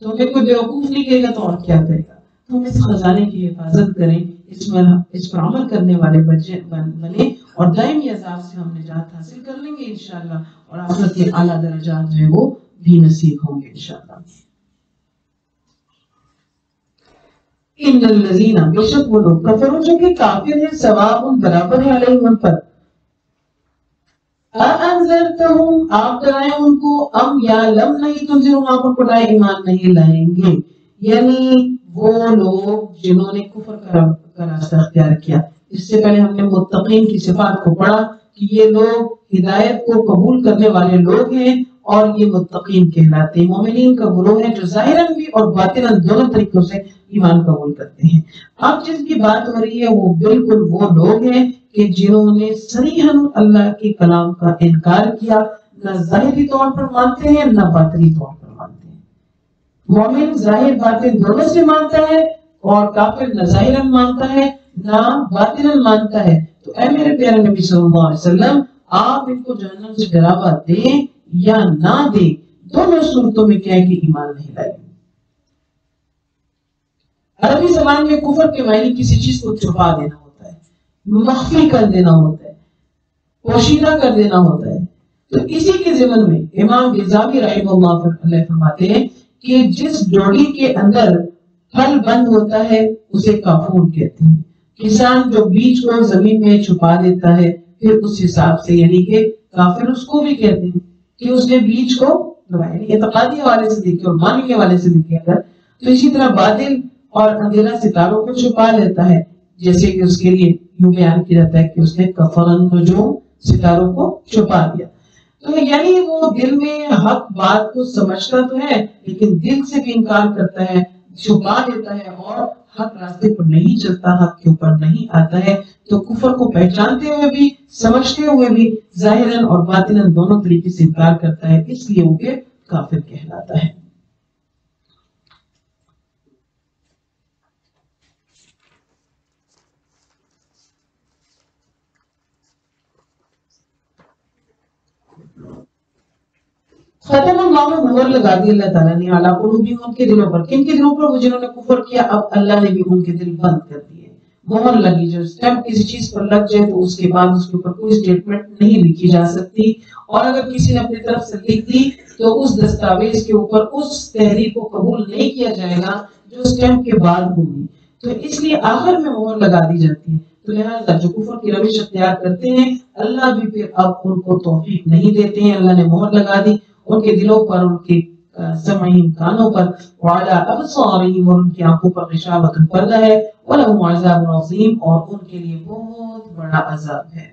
تو ہمیں کوئی بیوقوف نہیں کہے گا تو اور کیا کرے گا۔ تو ہم اس خزانے کی حفاظت کریں، اس پر عمل کرنے والے بنے، اور دائمی عذاب سے ہم نجات حاصل کر لیں گے انشاءاللہ، اور آخرت کے اعلیٰ درجات جو ہے وہ بھی نصیب ہوں گے انشاءاللہ۔ ان الذین، بے شک وہ لوگ، کفروا جو کہ کافر ہیں، سواء برابر ہے، علیہم ان پر، انذرتہم آپ ڈرائیں ان کو، ام یا لم نہیں تنذرہم آپ ان کو لائے ایمان نہیں لائیں گے۔ یعنی وہ لوگ جنہوں نے کفر کا راستہ اختیار کیا۔ اس سے پہلے ہم نے متقین کی صفات کو پڑھا کہ یہ لوگ ہدایت کو قبول کرنے والے لوگ ہیں اور یہ متقین کہلاتے ہیں، مومنین کا گروہ ہے جو ظاہراً بھی اور باطناً دونوں طریقوں سے ایمان قبول کرتے ہیں۔ اب جس کی بات ہو رہی ہے وہ بالکل وہ لوگ ہیں کہ جنہوں نے صریحاً اللہ کے کلام کا انکار کیا، نہ ظاہری طور پر مانتے ہیں نہ باطنی طور پر مانتے ہیں۔ مومن ظاہر باطن دونوں سے مانتا ہے، اور کافر نہ ظاہراً مانتا ہے نہ باطناً مانتا ہے۔ تو اے میرے پیارے نبی صلی اللہ علیہ وسلم، آپ ان کو جہنم سے ڈراوا دیں یا نہ دیں، دونوں صورتوں میں کیا ہے کہ ایمان نہیں لائے۔ عربی زبان میں کفر کے معنی کسی چیز کو چھپا دینا ہوتا ہے، مخفی کر دینا ہوتا ہے، پوشیدہ کر دینا ہوتا ہے۔ تو اسی کے ضمن میں امام بیضاوی رحمہ اللہ علیہ فرماتے ہیں کہ جس ڈوری کے اندر پھل بند ہوتا ہے اسے کافور کہتے ہیں۔ کسان جو بیج کو زمین میں چھپا دیتا ہے، پھر اس حساب سے یعنی کہ کافر اس کو بھی کہتے ہیں کہ اس نے بیج کو اعتقادی حوالے سے دیکھے اور معنی کے حوالے سے دیکھے اگر تو اسی طرح بادل اور اندھیرا ستاروں کو چھپا لیتا ہے، جیسے کہ اس کے لیے یوں بیان کیا جاتا ہے کہ اس نے کفر النجوم، ستاروں کو چھپا دیا۔ تو یعنی وہ دل میں حق بات کو سمجھتا تو ہے لیکن دل سے بھی انکار کرتا ہے، چھپا دیتا ہے اور حق راستے پر نہیں چلتا، حق کے اوپر نہیں آتا ہے۔ تو کفر کو پہچانتے ہوئے بھی، سمجھتے ہوئے بھی ظاہراً اور باطناً دونوں طریقے سے انکار کرتا ہے، اس لیے وہ کہ کافر کہلاتا ہے۔ ختم اللہ، مہر لگا دی اللہ تعالیٰ نے، اعلیٰ قلوبہم، ان کے دلوں پر۔ کن کے دلوں پر؟ وہ جنہوں نے کفر کیا، اب اللہ نے بھی ان کے دل بند کر دیے۔ مہر لگی، جو اسٹیمپ کسی چیز پر لگ جائے تو اس کے بعد اس کے اوپر کوئی اسٹیٹمنٹ نہیں لکھی جا سکتی، اور اگر کسی نے اپنی طرف سے لکھ دی تو اس دستاویز کے اوپر اس تحریر کو قبول نہیں کیا جائے گا جو اسٹیمپ کے بعد ہوگی۔ تو اس لیے آخر میں مہر لگا دی جاتی ہے۔ تو لہٰذا جو کفر کی روش اختیار کرتے ہیں اللہ بھی پھر اب ان کو توفیق نہیں دیتے ہیں، اللہ نے مہر لگا دی ان کے دلوں پر، ان کے سمعیم کانوں پر، وعلی ابصارہم، اور ان کی آنکھوں پر غشاوۃ پردہ ہے، ولہم عذاب عظیم، اور ان کے لیے بہت بڑا عذاب ہے۔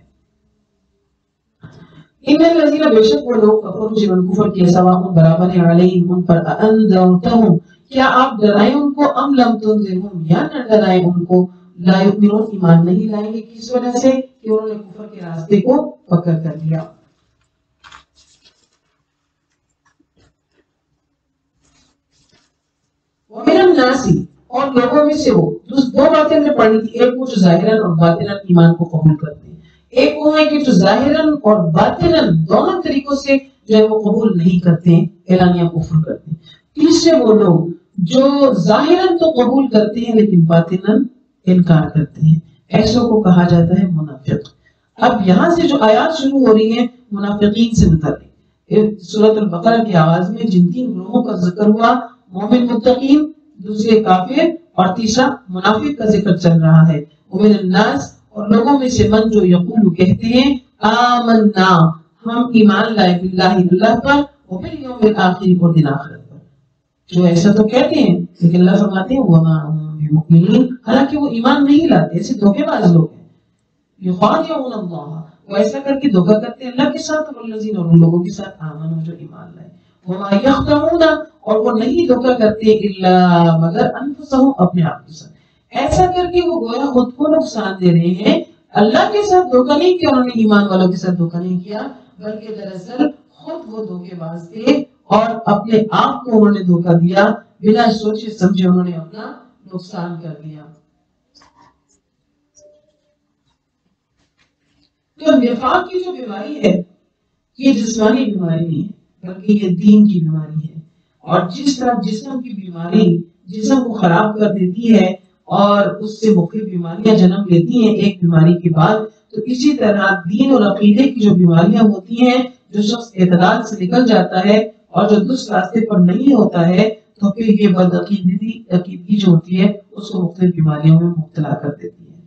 ان الذین، بے شک وہ لوگ، کفروا جنہوں نے کفر کیا، سواء برابر ہے، علیہم ان پر، انذرتہم کیا آپ ڈرائیں ان کو، ام لم تنذرہم یا نہ ڈرائیں ان کو، لا یؤمنون ایمان نہیں لائیں گے، کس وجہ سے کہ انہوں نے کفر کے راستے کو پکڑ کر لیا۔ وَمِنَ النَّاسِ، اور لوگوں میں سے وہ، دو باتیں ہم نے پڑھی تھی، ایک وہ جو ظاہراً اور باطناً ایمان کو قبول کرتے ہیں، ایک وہ ہے کہ جو ظاہراً اور باطناً دونوں طریقوں سے جو ہے وہ قبول نہیں کرتے ہیں، اعلانیہ کفر کرتے ہیں۔ تیسرے وہ لوگ جو ظاہراً تو قبول کرتے ہیں لیکن باطناً انکار کرتے ہیں، ایسوں کو کہا جاتا ہے منافق۔ اب یہاں سے جو آیات شروع ہو رہی ہیں منافقین سے متعلق، سورۃ البقرہ کے آغاز میں جن تین گروہوں کا ذکر ہوا، مومن متقین، دوسرے کافر اور تیسرا منافق کا ذکر چل رہا ہے. ومن الناس اور لوگوں میں سے من جو یقول کہتے ہیں آمنا ہم ایمان لائے باللہ اللہ پر وبالیوم الآخر اور دن آخرت پر. جو ایسا تو کہتے ہیں لیکن اللہ فرماتے ہیں وما هم بمؤمنین حالانکہ وہ ایمان نہیں لاتے. ایسے دھوکے باز لوگ ہیں. یخادعون اللہ وہ ایسا کر کے دھوکا کرتے ہیں اللہ کے ساتھ والذین اور ان لوگوں کے ساتھ آمنوا جو ایمان لائے. وما یخدعون اور وہ نہیں دھوکا کرتے الا مگر انفسهم اپنے آپ کے ساتھ. ایسا کر کے وہ گویا خود کو نقصان دے رہے ہیں. اللہ کے ساتھ دھوکا نہیں کیا انہوں نے, ایمان والوں کے ساتھ دھوکا نہیں کیا, بلکہ دراصل خود وہ دھوکے باز تھے اور اپنے آپ کو انہوں نے دھوکا دیا. بنا سوچے سمجھے انہوں نے اپنا نقصان کر دیا. تو نفاق کی جو بیماری ہے یہ جسمانی بیماری نہیں ہے بلکہ یہ دین کی بیماری ہے. اور جس طرح جسم کی بیماری جسم کو خراب کر دیتی ہے اور اس سے مختلف بیماریاں جنم لیتی ہیں ایک بیماری کے بعد, تو اسی طرح دین اور عقیدے کی جو بیماریاں ہوتی ہیں, جو شخص اعتدال سے نکل جاتا ہے اور جو درست راستے پر نہیں ہوتا ہے تو پھر یہ بدعقیدگی جو ہوتی ہے اس کو مختلف بیماریوں میں مبتلا کر دیتی ہے,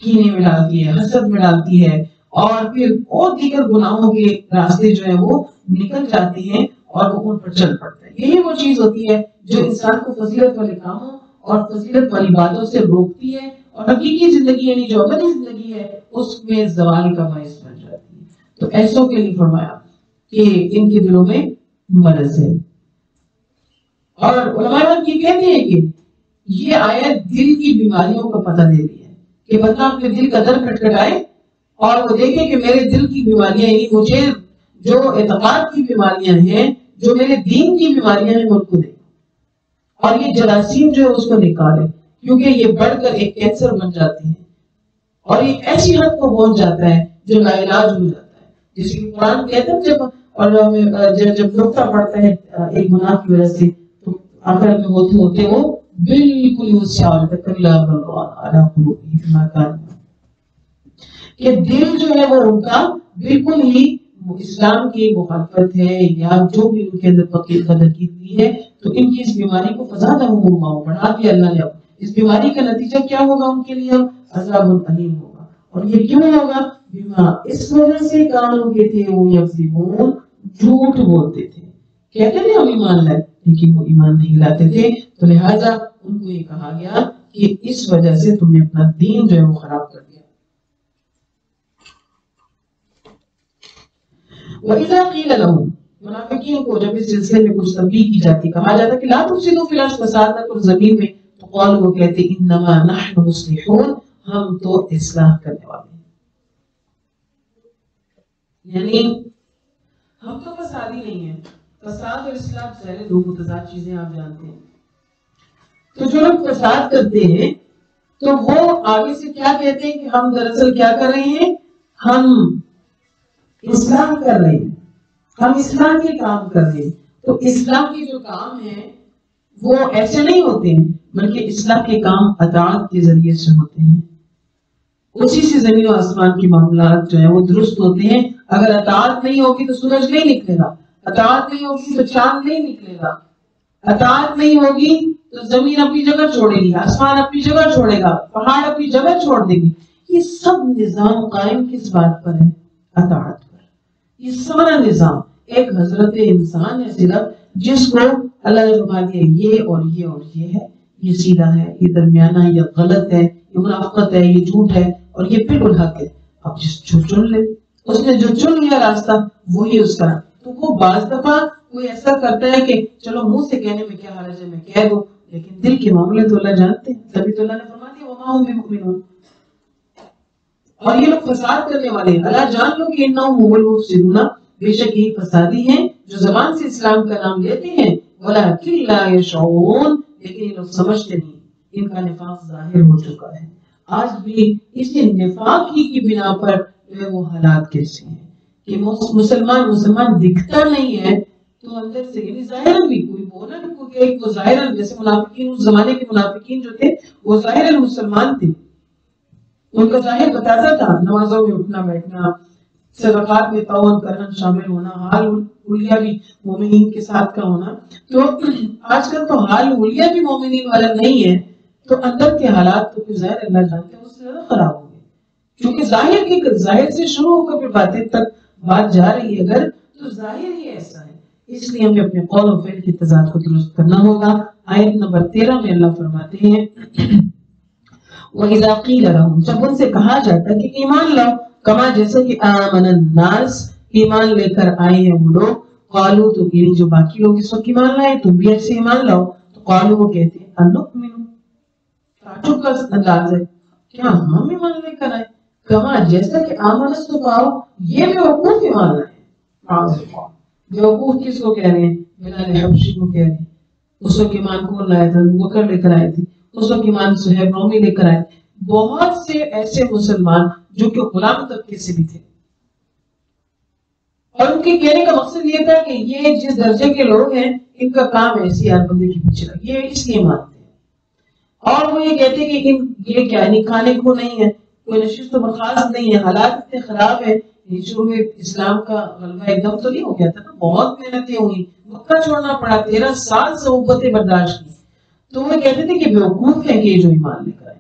کینے میں ڈالتی ہے, حسد میں ڈالتی ہے, اور پھر اور دیگر گناہوں کے راستے جو ہے وہ نکل جاتے ہیں اور وہ ان پر چل پڑتا ہے. یہی وہ چیز ہوتی ہے جو انسان کو فضیلت والے کاموں اور فضیلت والی باتوں سے روکتی ہے اور حقیقی زندگی یعنی جو ابدی زندگی ہے اس میں زوال کا باعث بن جاتی ہے. تو ایسوں کے لیے فرمایا کہ ان کے دلوں میں مرض ہے. اور علماء یہ کہتے ہیں کہ یہ آیت دل کی بیماریوں کا پتہ دے رہی ہے کہ بندہ اپنے دل کا در کھٹکھٹائے اور وہ دیکھے کہ میرے دل کی بیماریاں یعنی مجھے جو اعتقاد کی بیماریاں ہیں, جو میرے دین کی بیماریاں ہیں, ان کو دیکھے اور یہ جراثیم جو ہے اس کو نکالے, کیونکہ یہ بڑھ کر ایک کینسر بن جاتے ہیں اور یہ ایسی حد کو پہنچ جاتا ہے جو لا علاج ہو جاتا ہے. جیسے کہ قرآن کہتا ہے جب نقطہ پڑتا ہے ایک گناہ کی وجہ سے تو آخر میں ہوتے ہوتے وہ بالکل اس سے آ جاتا ہے کہ دل جو ہے وہ ان کا بالکل ہی اسلام کی مخالفت ہے یا جو بھی ان کے اندر قدر کی ہے, تو ان کی اس بیماری کو فزادہم اللہ بڑھا دیا اللہ نے. اس بیماری کا نتیجہ کیا ہوگا ان کے لیے؟ عذاب علیم ہوگا. اور یہ کیوں ہوگا؟ بما اس وجہ سے کانوں کے تھے وہ یکذبون جھوٹ بولتے تھے, کہتے تھے ہم ایمان لائے لیکن وہ ایمان نہیں لاتے تھے. تو لہٰذا ان کو یہ کہا گیا کہ اس وجہ سے تم نے اپنا دین جو ہے وہ خراب کر دیا. وَإِذَا قِيلَ لَهُمْ منافقین کو جب اس سلسلے میں کچھ تنبیہ کی جاتی, کہا جاتا کہ لا تفسدوا فی الارض فساد نہ کرو زمین میں, تو قالوا وہ کہتے انما نحن مصلحون ہم تو اصلاح کرنے والے ہیں. یعنی ہم تو فسادی نہیں ہیں. فساد اور اصلاح ظاہر دو متضاد چیزیں آپ جانتے ہیں. تو جو لوگ فساد کرتے ہیں تو وہ آگے سے کیا کہتے ہیں کہ ہم دراصل کیا کر رہے ہیں, ہم اصلاح کر رہے ہیں, ہم اصلاح کے کام کر رہے ہیں. تو اصلاح کے جو کام ہیں وہ ایسے نہیں ہوتے ہیں بلکہ اصلاح کے کام اطاعت کے ذریعے سے ہوتے ہیں. اسی سے زمین و آسمان کے معاملات جو ہیں وہ درست ہوتے ہیں. اگر اطاعت نہیں ہوگی تو سورج نہیں نکلے گا, اطاعت نہیں ہوگی تو چاند نہیں نکلے گا, اطاعت نہیں ہوگی تو زمین اپنی جگہ چھوڑے گی, آسمان اپنی جگہ چھوڑے گا, پہاڑ اپنی جگہ چھوڑ دے گی. یہ سب نظام قائم کس بات پر ہے؟ اطاعت پر. یہ سارا نظام ایک حضرت انسان ہے صرف جس کو اللہ نے فرما دیا یہ اور یہ اور یہ ہے, یہ سیدھا ہے, یہ درمیانہ ہے, یہ غلط ہے, یہ منافقت ہے, یہ جھوٹ ہے اور یہ بالکل حق ہے. اب جس جو چن لے, اس نے جو چن لیا راستہ وہی اس کا. تو وہ بعض دفعہ کوئی ایسا کرتا ہے کہ چلو منہ سے کہنے میں کیا حرج ہے, میں کہہ دوں, لیکن دل کے معاملے تو اللہ جانتے ہیں. تبھی تو اللہ نے فرما دیا وما هم بمؤمنون. اور یہ لوگ فساد کرنے والے ہیں. اللہ جان لو کہ انہم هم المفسدون, بے شک یہ فسادی ہیں جو زبان سے اسلام کا نام لیتے ہیں, ولکن لا یشعرون, لیکن یہ لوگ سمجھتے نہیں. ان کا نفاق ظاہر ہو چکا ہے. آج بھی اسی نفاق کی بنا پر وہ حالات کیسے ہیں کہ مسلمان دکھتا نہیں ہے تو اندر سے یعنی ظاہر بھی کوئی بولا نہیں کوئی وہ ظاہر جیسے منافقین اس زمانے کے منافقین جو تھے وہ ظاہر مسلمان تھے, ان کا ظاہر بتاتا تھا نمازوں میں اٹھنا بیٹھنا, صدقات میں تعاون کرنا شامل ہونا, حال حلیہ بھی مومنین کے ساتھ کا ہونا. تو آج کل تو حال حلیہ بھی مومنین والا نہیں ہے, تو اندر کے حالات تو پھر ظاہر اللہ جانتے ہیں اس سے زیادہ خراب ہوں گے، کیونکہ ظاہر سے شروع ہو کر پھر باطن تک بات جا رہی ہے اگر تو ظاہر ہی ایسا ہے، اس لیے ہمیں اپنے قول و فعل کی تضاد کو درست کرنا ہوگا۔ آیت نمبر 13 میں اللہ فرماتے ہیں وَإِذَا قِيلَ لَهُمْ، جب ان سے کہا جاتا ہے کہ ایمان لاؤ، کما جیسا کہ آمن الناس، ایمان لے کر آئے ہیں وہ لوگ، قالو تو یعنی جو باقی لوگ اس وقت ایمان لائے تم بھی ایسے ایمان لاؤ، تو قالو وہ کہتے ہیں انؤمن، تعجب کا انداز ہے کیا ہم ایمان لے کر آئے، کما جیسا کہ آمن السفہاء، یہ بیوقوف ایمان لائے، بیوقوف کس کو کہہ رہے ہیں؟ بلال حبشی کو کہہ رہے ہیں۔ اس وقت ایمان کون لایا تھا؟ بکر لے کر آئے تھے، اس وقت ایمان صہیب رومی لے کر آئے، بہت سے ایسے مسلمان جو کہ غلام طبقے سے بھی تھے، اور ان کے کہنے کا مقصد یہ تھا کہ یہ جس درجے کے لوگ ہیں ان کا کام ایسی ہر بندے کے پیچھے لگا، یہ اس لیے مانتے ہیں، اور وہ یہ کہتے ہیں کہ یہ کیا نہیں کھانے کو نہیں ہے، کوئی نشست و برخاست نہیں ہے، حالات اتنے خراب ہیں، شروع میں اسلام کا غلبہ ایک دم تو نہیں ہو گیا تھا نا، بہت محنتیں ہوئی، مکہ چھوڑنا پڑا، 13 سال صعوبتیں برداشت کی، تو وہ کہتے تھے کہ بیوقوف ہیں کہ یہ جو ایمان لے کر آئے۔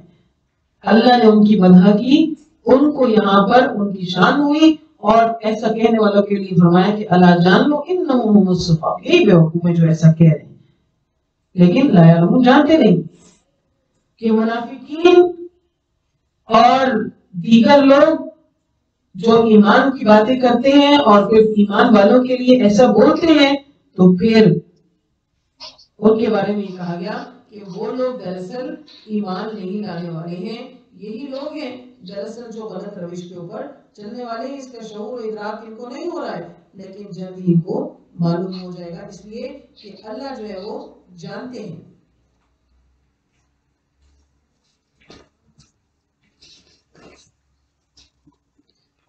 اللہ نے ان کی مدح کی، ان کو یہاں پر ان کی شان ہوئی، اور ایسا کہنے والوں کے لیے فرمایا کہ اللہ جان لو انہم هم الصفا، یہی بیوقوف ہے جو ایسا کہہ رہے ہیں، لیکن لا یعلمون، جانتے نہیں کہ منافقین اور دیگر لوگ جو ایمان کی باتیں کرتے ہیں اور پھر ایمان والوں کے لیے ایسا بولتے ہیں، تو پھر ان کے بارے میں یہ کہا گیا کہ وہ لوگ دراصل ایمان نہیں لانے والے ہیں، یہی لوگ ہیں دراصل جو غلط روش کے اوپر چلنے والے ہیں، اس کا شعور و ادراک ان کو نہیں ہو رہا ہے، لیکن جلد ہی ان کو معلوم ہو جائے گا، اس لیے کہ اللہ جو ہے وہ جانتے ہیں۔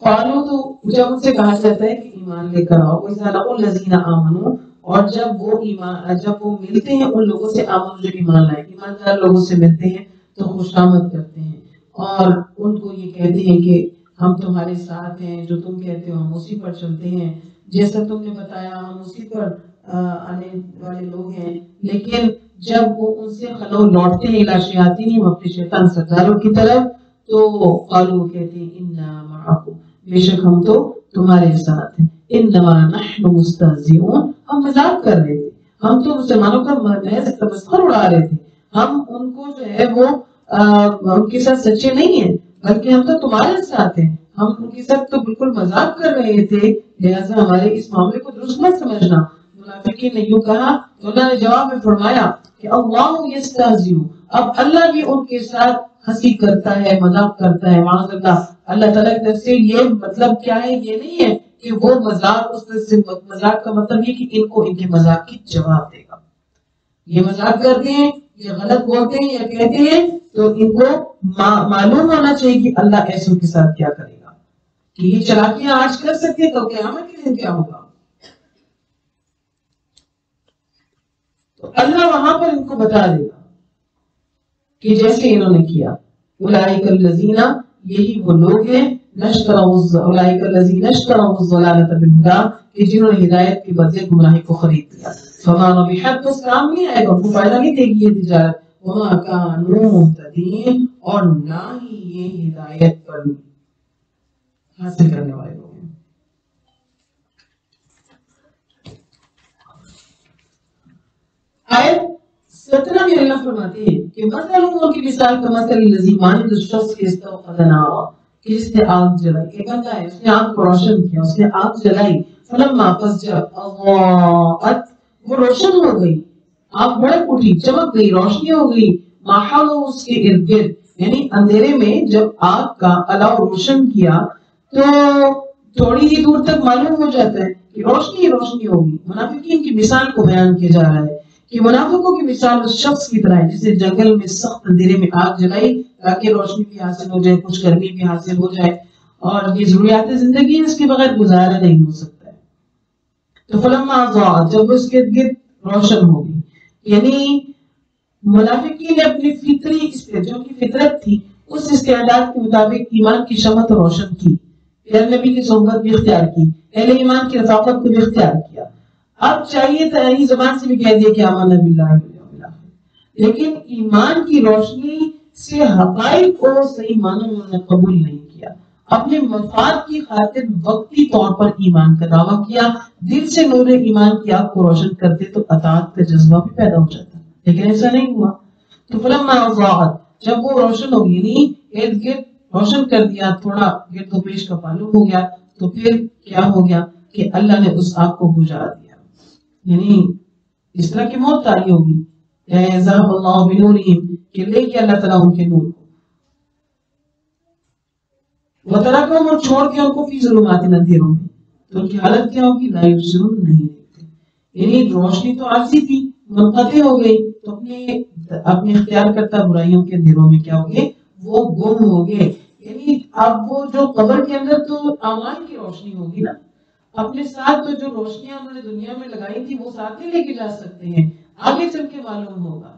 قالوا، تو جب ان سے کہا جاتا ہے کہ ایمان لے کر آؤ، وَإِذَا لَقُوا الَّذِينَ آمَنُوا، اور جب وہ ملتے ہیں ان لوگوں سے آمن جو ایمان لائے، ایماندار لوگوں سے ملتے ہیں تو خوشامد کرتے ہیں، اور ان کو یہ کہتے ہیں کہ ہم تمہارے ساتھ ہیں، جو تم کہتے ہو ہم اسی پر چلتے ہیں، جیسا تم نے بتایا ہم اسی پر آنے والے لوگ ہیں، لیکن جب وہ ان سے خلو لوٹتے ہیں الی شیاطینہم، اپنے شیطان سرداروں کی طرف، تو قالوا کہتے ہیں انا معکم، بے شک ہم تو تمہارے ساتھ ہیں، انما نحن مستہزئون، ہم مذاق کر رہے تھے، ہم تو مسلمانوں کا محض تمسخر اڑا رہے تھے، ہم ان کو جو ہے وہ ان کے ساتھ سچے نہیں ہیں، بلکہ ہم تو تمہارے ساتھ ہیں، ہم ان کے ساتھ تو بالکل مذاق کر رہے تھے، لہذا ہمارے اس معاملے کو درست مت سمجھنا۔ منافقین نے یوں کہا تو اللہ نے جواب میں فرمایا کہ اللہ یستہزئ، اب اللہ بھی ان کے ساتھ ہنسی کرتا ہے، مذاق کرتا ہے، معاذ اللہ۔ اللہ تعالیٰ کی طرف سے یہ مطلب کیا ہے؟ یہ نہیں ہے کہ وہ مذاق، اس طرح سے مذاق کا مطلب یہ کہ ان کو ان کے مذاق کی جواب دے گا، یہ مذاق کرتے ہیں، یہ غلط بولتے ہیں یا کہتے ہیں، تو ان کو معلوم ہونا چاہیے کہ اللہ ایسوں کے ساتھ کیا کرے گا، کہ یہ چلاکیاں آج کر سکتے ہیں تو قیامت کے دن کیا ہوگا۔ تو اللہ وہاں پر ان کو بتا دے گا کہ جیسے انہوں نے کیا، اولئک الذین، یہی وہ لوگ ہیں، اولئک الذین اشتروا الضلالۃ بالہدی، کہ جنہوں نے ہدایت کے بدلے گمراہی کو خرید لیا، فما ربحت، تو کام نہیں آئے گا، ان کو فائدہ نہیں دے گی یہ تجارت، وما کانوا مہتدین، اور نہ ہی یہ ہدایت پر حاصل کرنے والے لوگ ہیں۔ آیت 17 میں اللہ فرماتے ہیں کہ مثلوں کی مثال کا مثل الذی، مانند اس شخص کے استوقد نارا، کہ جس نے آگ جلائی، ایک بندہ ہے اس نے آگ کو روشن کیا، اس نے آگ جلائی، فلما پس جب اضاءت، وہ روشن ہو گئی، آگ بھڑک اٹھی، چمک گئی، روشنی ہو گئی، ما حولہ، اس کے ارد گرد، یعنی اندھیرے میں جب آگ کا الاؤ روشن کیا تو تھوڑی ہی دور تک معلوم ہو جاتا ہے کہ روشنی ہی روشنی ہوگی۔ منافقین کی مثال کو بیان کیا جا رہا ہے کہ منافقوں کی مثال اس شخص کی طرح ہے جس نے جنگل میں سخت اندھیرے میں آگ جلائی تاکہ روشنی بھی حاصل ہو جائے، کچھ گرمی بھی حاصل ہو جائے، اور یہ ضروریات زندگی ہے، اس کے بغیر گزارا نہیں ہو سکتا ہے۔ تو فلما اضاءت، جب اس کے ارد گرد روشن ہو گئی، یعنی منافقین نے اپنی فطری جو کی فطرت تھی اس استعداد کے مطابق ایمان کی شمع روشن کی، پھر نبی کی صحبت بھی اختیار کی، اہل ایمان کی رفاقت کو بھی اختیار کیا، اب چاہیے تھا ہی زبان سے بھی کہہ دیا کہ آمنا باللہ والیوم الاخر، لیکن ایمان کی روشنی سے حقائق کو صحیح معنوں میں انہوں نے قبول نہیں کیا، اپنے مفاد کی خاطر وقتی طور پر ایمان کا دعویٰ کیا، دل سے نور ایمان کی آگ کو روشن کرتے تو اطاعت کا جذبہ بھی پیدا ہو جاتا، لیکن ایسا نہیں ہوا۔ تو فلما اضاءت، جب وہ روشن ہو گئی، یعنی ارد گرد روشن کر دیا، تھوڑا گرد و پیش کا معلوم ہو گیا، تو پھر کیا ہو گیا کہ اللہ نے اس آگ کو بجھا دیا، یعنی اس طرح کی موت تاری ہوگی، ذهب اللہ بنورہم، کہ لے کے اللہ تعالیٰ ان کے نور کو، وترکہم، اور چھوڑ کے ان کو فی ظلمات، اندھیروں میں، تو ان کی حالت کیا ہوگی؟ لا یبصرون، نہیں دیکھتے، یعنی روشنی تو عارضی تھی، منقطع ہو گئی، تو اپنے اختیار کرتا برائیوں کے اندھیروں میں کیا ہو گئے؟ وہ گم ہو گئے۔ یعنی اب وہ جو قبر کے اندر تو اعمال کی روشنی ہوگی نا، اپنے ساتھ تو جو روشنیاں انہوں نے دنیا میں لگائی تھی وہ ساتھ ہی لے کے جا سکتے ہیں، آگے چل کے معلوم ہوگا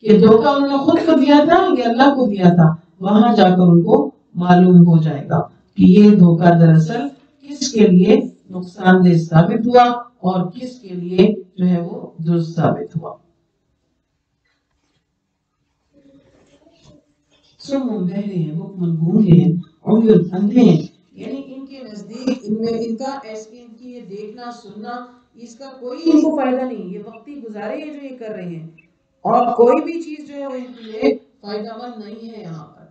کہ دھوکہ انہوں نے خود کو دیا تھا یا اللہ کو دیا تھا، وہاں جا کر ان کو معلوم ہو جائے گا کہ یہ دھوکہ دراصل کس کے لیے نقصان دہ ثابت ہوا اور کس کے لیے جو ہے وہ درست ثابت ہوا۔ سم بہرے ہیں، بکمن گونگے ہیں، عمی اندھے ہیں، یعنی ان کے نزدیک ان کا ان کی یہ دیکھنا سننا اس کا کوئی ان کو فائدہ نہیں، یہ وقتی گزارے ہیں جو یہ کر رہے ہیں، اور کوئی بھی چیز جو ہے وہ ان کے لیے فائدہ مند نہیں ہے یہاں پر۔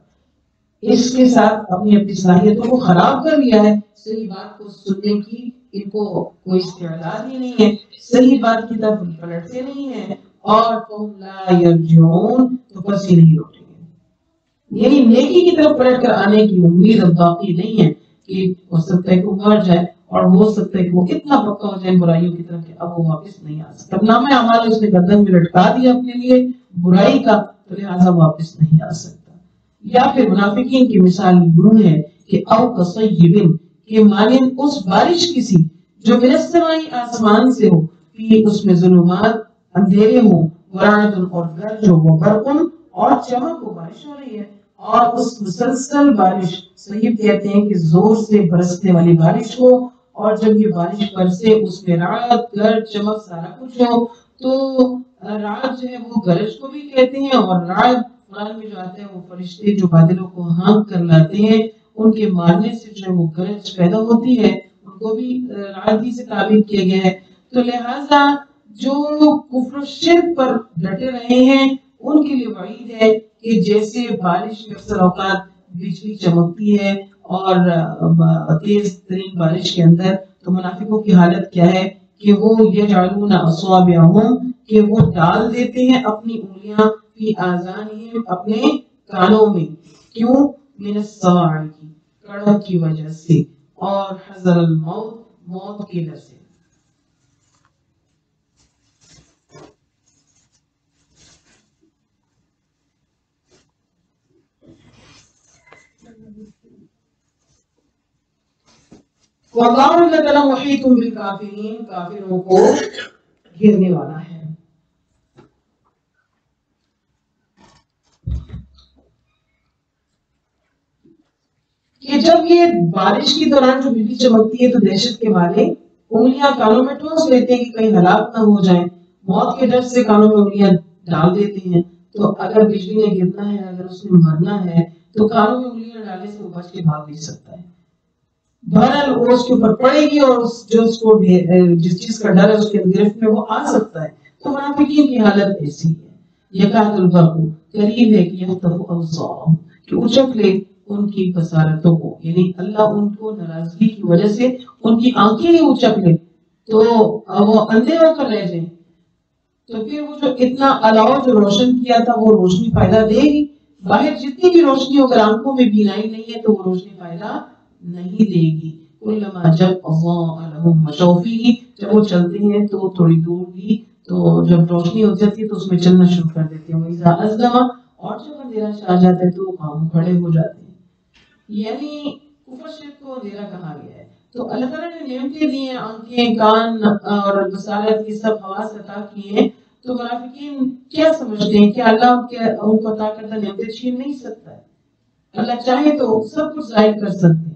اس کے ساتھ اپنی صلاحیتوں کو خراب کر لیا ہے، صحیح بات کو سننے کی ان کو کوئی استعداد ہی نہیں ہے، صحیح بات کی طرف پلٹتے نہیں ہیں، اور فَهُمْ لَا يَرْجِعُونَ، تو پس ہی نہیں لوٹیں گے، یعنی نیکی کی طرف پلٹ کر آنے کی امید اب باقی نہیں ہے، کہ ہو سکتا ہے کہ وہ مر جائے، اور ہو سکتا ہے کہ وہ اتنا پکا ہو جائے برائیوں کی طرف کہ اب وہ واپس نہیں آ سکتا، نامہ اعمال اس نے گردن میں لٹکا دیا اپنے لیے برائی کا، تو لہٰذا واپس نہیں آ سکتا۔ یا پھر منافقین کی مثال یوں ہے کہ او کصیب، کہ مانند اس بارش کسی جو من السماء، آسمان سے ہو، فی اس میں ظلمات، اندھیرے ہوں، ورعد، اور گرج ہو، وبرق، اور چمک ہو، بارش ہو رہی ہے، اور اس مسلسل بارش، صحیح کہتے ہیں کہ زور سے برسنے والی بارش ہو، اور جب یہ بارش برسے اس میں رعد، گرج، چمک سارا کچھ ہو، تو رعد جو ہے وہ گرج کو بھی کہتے ہیں، اور رعد قرآن میں جو آتے ہیں وہ فرشتے جو بادلوں کو ہانک کر لاتے ہیں، ان کے مارنے سے جو وہ گرج پیدا ہوتی ہے، ان کو بھی رعد ہی سے تعبیر کیا گیا ہے۔ تو لہٰذا جو کفر و شرک پر ڈٹے رہے ہیں ان کے لیے وعید ہے کہ جیسے بارش میں اکثر اوقات بجلی چمکتی ہے اور تیز ترین بارش کے اندر، تو منافقوں کی حالت کیا ہے کہ وہ یجعلون اصابعہم، کہ وہ ڈال دیتے ہیں اپنی انگلیاں فی آذانہم، اپنے کانوں میں، کیوں؟ من الصواعق، کڑک کی وجہ سے، اور حذر الموت، موت کی وجہ سے۔ واللہ اللہ تعالیٰ محیط بالکافرین، کافروں کو گھیرنے والا ہے۔ کہ جب یہ بارش کے دوران جو بجلی چمکتی ہے تو دہشت کے مارے انگلیاں کانوں میں ٹھونس لیتے ہیں کہ کہیں ہلاک نہ ہو جائیں، موت کے ڈر سے کانوں میں انگلیاں ڈال دیتے ہیں، تو اگر بجلی نے گرنا ہے، اگر اس نے مرنا ہے تو کانوں میں انگلیاں ڈالنے سے وہ بچ کے بھاگ نہیں سکتا ہے، بہرحال وہ اس کے اوپر پڑے گی، اور جو اس کو جس چیز کا ڈر ہے اس کے گرفت میں وہ آ سکتا ہے۔ تو منافقین کی حالت ایسی ہے، یکاد البرق، قریب ہے کہ یخطف ابصارہم، کہ اچک لے ان کی بصارتوں کو، یعنی اللہ ان کو ناراضگی کی وجہ سے ان کی آنکھیں ہی اچک لے تو وہ اندھے ہو کر رہ جائیں، تو پھر وہ جو اتنا علاوہ جو روشن کیا تھا وہ روشنی فائدہ دے گی؟ باہر جتنی بھی روشنی ہو، اگر آنکھوں میں بینائی نہیں ہے تو وہ روشنی فائدہ نہیں دے گی۔ کلما جب اضاء لهم مشوا فیہ، جب وہ چلتے ہیں تو تھوڑی دور بھی تو جب روشنی ہو جاتی ہے تو اس میں چلنا شروع کر دیتے ہیں، وَإِذَا أَظْلَمَ، اور جب اندھیرا چھا جاتا ہے تو قام کھڑے ہو جاتے ہیں، یعنی کفر شرک کو اندھیرا کہا گیا ہے۔ تو اللہ تعالیٰ نے نعمتیں دی ہیں، آنکھیں، کان اور بصارت، یہ سب حواس عطا کی ہیں، تو منافقین کیا سمجھتے ہیں کہ اللہ ان کو عطا کردہ نعمتیں چھین نہیں سکتا ہے، اللہ چاہے تو سب کچھ ظاہر کر سکتے ہیں۔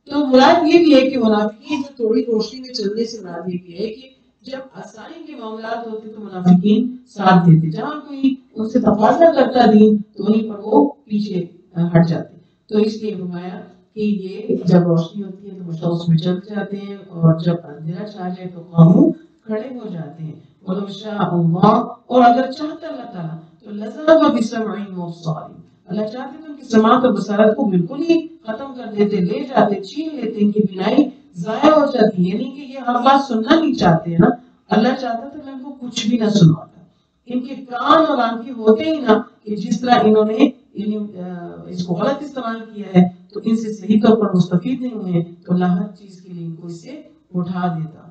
تو مراد یہ بھی ہے کہ منافقین جو تھوڑی روشنی میں چلنے سے مراد یہ بھی ہے کہ جب آسانی کے معاملات ہوتے تو منافقین ساتھ دیتے، جہاں کوئی ان سے تقاضا کرتا دین تو وہیں پر وہ پیچھے ہٹ جاتے. تو اس لیے فرمایا کہ یہ جب روشنی ہوتی ہے تو مشتاق اس میں چل جاتے ہیں، اور جب اندھیرا چھا جائے تو قوم کھڑے ہو جاتے ہیں. وَلَوْ شَاءَ اللَّهُ، اور اگر چاہتا اللہ تعالیٰ تو لَذَهَبَ بِسَمْعِهِمْ وَأَبْصَارِهِمْ، اللہ چاہتے تو ان کی سماعت اور بصارت کو بالکل ہی ختم کر دیتے، لے جاتے، چھین لیتے، ان کی بینائی ضائع ہو جاتی. یعنی کہ یہ ہر بات سننا نہیں چاہتے ہیں نا، اللہ چاہتا تو ان کو کچھ بھی نہ سنواتا. ان کے کان اور آنکھیں ہوتے ہی نہ کہ جس طرح انہوں نے اس کو غلط استعمال کیا ہے تو ان سے صحیح طور پر مستفید نہیں ہوئے، تو اللہ ہر چیز کے لیے ان کو اس سے اٹھا دیتا.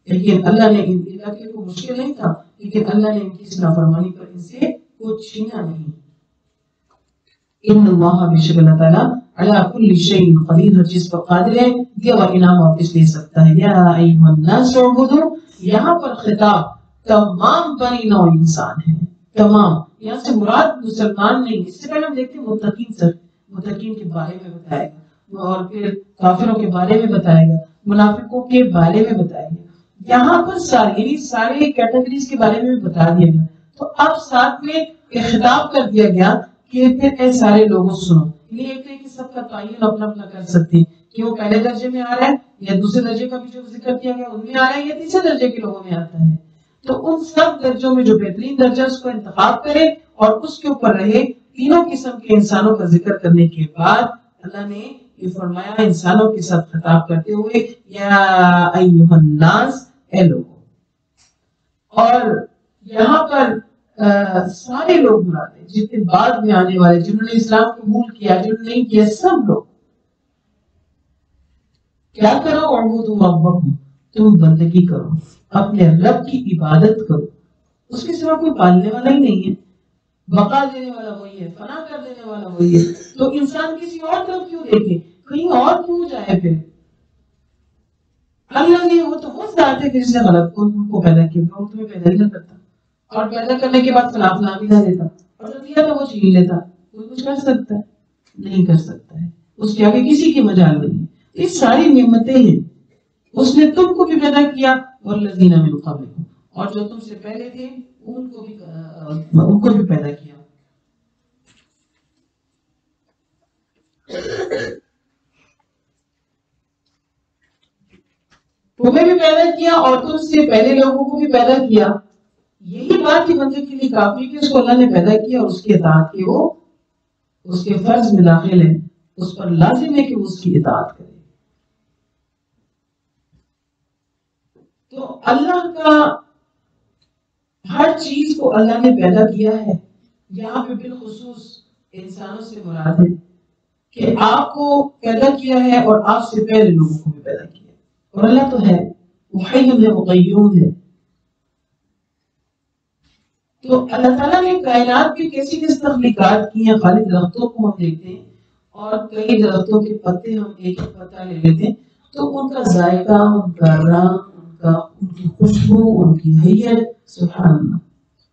لیکن اللہ نے اللہ کے کو مشکل نہیں تھا، لیکن اللہ نے ان کی اس نافرمانی پر ان سے کچھ چھینا نہیں. ان اللہ بشک اللہ تعالیٰ علی کل شیء قدیر، ہر چیز پر قادر ہے، دیا ہوا انعام واپس لے سکتا ہے. یا ایھا الناس اعبدوا، یہاں پر خطاب تمام بنی نوع انسان ہے، تمام. یہاں سے مراد مسلمان نہیں. اس سے پہلے ہم دیکھتے ہیں متقین کے بارے میں بتائے گا، اور پھر کافروں کے بارے میں بتائے گا، منافقوں کے بارے میں بتائے گا. یہاں پر سارے کیٹیگریز کے بارے میں بتا دیا گیا. تو اب ساتھ میں خطاب کر دیا گیا کہ پھر اے سارے لوگوں سنو. یہ ایک ہے کہ سب کا تعین اپنا اپنا کر سکتے ہیں کہ وہ پہلے درجے میں آ رہا ہے یا دوسرے درجے کا بھی جو ذکر کیا گیا ان میں آ رہا ہے یا تیسرے درجے کے لوگوں میں آتا ہے. تو ان سب درجوں میں جو بہترین درجہ اس کو انتخاب کرے اور اس کے اوپر رہے. تینوں قسم کے انسانوں کا ذکر کرنے کے بعد اللہ نے یہ فرمایا انسانوں کے ساتھ خطاب کرتے ہوئے یا ایھا الناس، اے لوگوں. اور یہاں پر سارے لوگ مراد ہیں، جتنے بعد میں آنے والے، جنہوں نے اسلام قبول کیا، جنہوں نے نہیں کیا، سب لوگ. کیا کرو؟ اعبدوا ربکم، تم بندگی کرو، اپنے رب کی عبادت کرو. اس کے سوا کوئی پالنے والا ہی نہیں ہے، بقا دینے والا وہی ہے، فنا کر دینے والا وہی ہے. تو انسان کسی اور طرف کیوں دیکھے، کہیں اور کیوں جائے؟ پھر اللہ نے وہ تو وہ ذات ہے کہ جس نے غلط کو پیدا کیا، وہ تمہیں پیدا ہی نہ کرتا، اور پیدا کرنے کے بعد فلاں بھی نہ دیتا، اور جو دیا تو وہ چھین لیتا. کوئی کچھ کر سکتا ہے؟ نہیں کر سکتا ہے. اس کے آگے کسی کی مجال نہیں ہے. یہ ساری نعمتیں ہیں. اس نے تم کو بھی پیدا کیا، والذین من قبلکم، اور جو تم سے پہلے تھے ان کو بھی پیدا کیا. تمہیں بھی پیدا کیا اور تم سے پہلے لوگوں کو بھی پیدا کیا. یہی بات ہی بندے کے لیے کافی کہ اس کو اللہ نے پیدا کیا اور اس کی اطاعت کی، وہ اس کے فرض میں داخل ہے، اس پر لازم ہے کہ وہ اس کی اطاعت کرے. تو اللہ کا ہر چیز کو اللہ نے پیدا کیا ہے. یہاں پہ بالخصوص انسانوں سے مراد ہے کہ آپ کو پیدا کیا ہے اور آپ سے پہلے لوگوں کو بھی پیدا کیا. اور اللہ تو ہے، وہ حی ہے، وہ قیوم ہے. تو اللہ تعالیٰ نے کائنات کی کیسی کیسی تخلیقات کی ہیں. خالی درختوں کو ہم دیکھتے ہیں اور کئی درختوں کے پتے ہم ایک ایک پتا لے لیتے ہیں تو ان کا ذائقہ، ان کا رنگ، ان کی خوشبو، ان کی حیت، سبحان اللہ.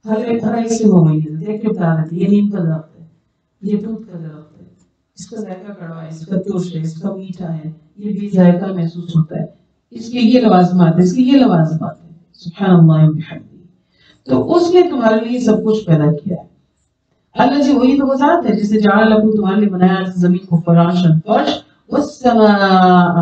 ہر ایک سے ممیز ہے. دیکھ کے بتا دیتے یہ نیم کا درخت ہے، یہ دودھ کا درخت ہے، اس کا ذائقہ کڑوا ہے، اس کا ترش ہے، اس کا میٹھا ہے، یہ بھی ذائقہ محسوس ہوتا ہے، اس کے یہ لوازمات ہے، اس کے یہ لوازمات ہے. سبحان اللہ وبحمدہ. تو اس نے تمہارے لیے سب کچھ پیدا کیا ہے. اللہ جی وہی تو وہ ذات ہے جس نے جعل لکم، تمہارے لیے بنایا زمین کو فراشن فرش، والسماء،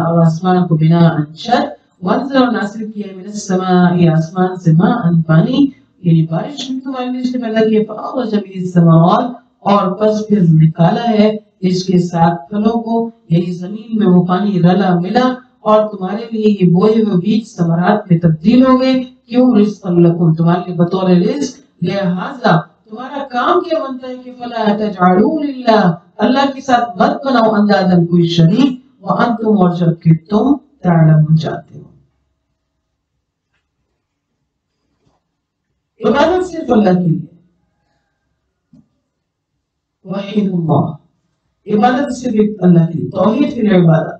اور آسمان کو بناء چھت، وانزل، اور نازل کیا من السماء، آسمان سے ماء، پانی، یعنی بارش بھی تمہارے لیے اس نے پیدا کی ہے. فاخرج من الثمرات، اور پس پھر نکالا ہے اس کے ساتھ پھلوں کو، یعنی زمین میں وہ پانی رلا ملا اور تمہارے لیے یہ بوئے ہوئے بیج ثمرات میں تبدیل ہو گئے. کیوں؟ رزقا لکم، تمہارے لیے بطور رزق. لہذا تمہارا کام کیا بنتا ہے کہ فلا تجعلوا للہ، اللہ کے ساتھ مت بناؤ اندادا کوئی شریک، وانتم، اور جبکہ تم تعلمون، جانتے ہو. عبادت صرف اللہ کے لیے. وحید اللہ، عبادت صرف ایک اللہ کے لیے. توحید فی العبادہ،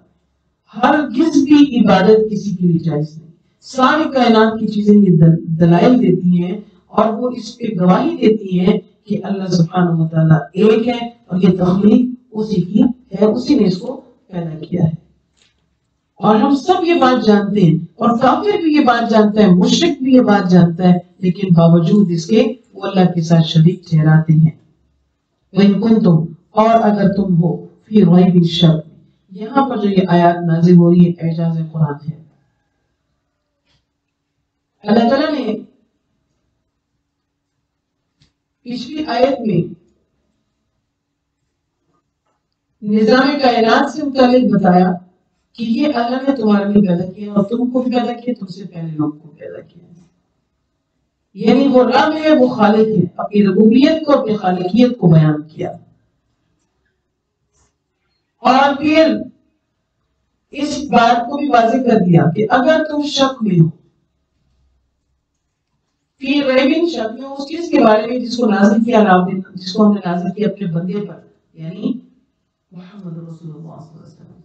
ہرگز بھی عبادت کسی کے لیے جائز نہیں. ساری کائنات کی چیزیں یہ دلائل دیتی ہیں اور وہ اس پہ گواہی دیتی ہیں کہ اللہ سبحانہ و تعالیٰ ایک ہے اور یہ تخلیق اسی کی ہے، اسی نے اس کو پیدا کیا ہے. اور ہم سب یہ بات جانتے ہیں، اور کافر بھی یہ بات جانتا ہے، مشرک بھی یہ بات جانتا ہے، لیکن باوجود اس کے وہ اللہ کے ساتھ شریک ٹھہراتے ہیں۔ وَإِن كُنتُمْ، اور اگر تم ہو، فی ریب شک، یہاں پر جو یہ آیات نازل ہو رہی ہے اعجاز قرآن ہے۔ اللہ تعالیٰ نے پچھلی آیت میں نظام کائنات سے متعلق بتایا کہ یہ اللہ نے تمہارے لیے پیدا کیا اور تم کو بھی پیدا کیا، تم سے پہلے لوگ کو پیدا کیا، یعنی وہ رب ہے، وہ خالق ہے، اپنی ربوبیت کو، اپنی خالقیت کو بیان کیا۔ اور پھر اس بات کو بھی واضح کر دیا کہ اگر تم شک میں ہو، پھر ریبن شک میں اس چیز کے بارے میں جس کو نازل کیا رب نے، جس کو ہم نے نازل کیا اپنے بندے پر، یعنی محمد رسول اللہ صلی اللہ علیہ وسلم،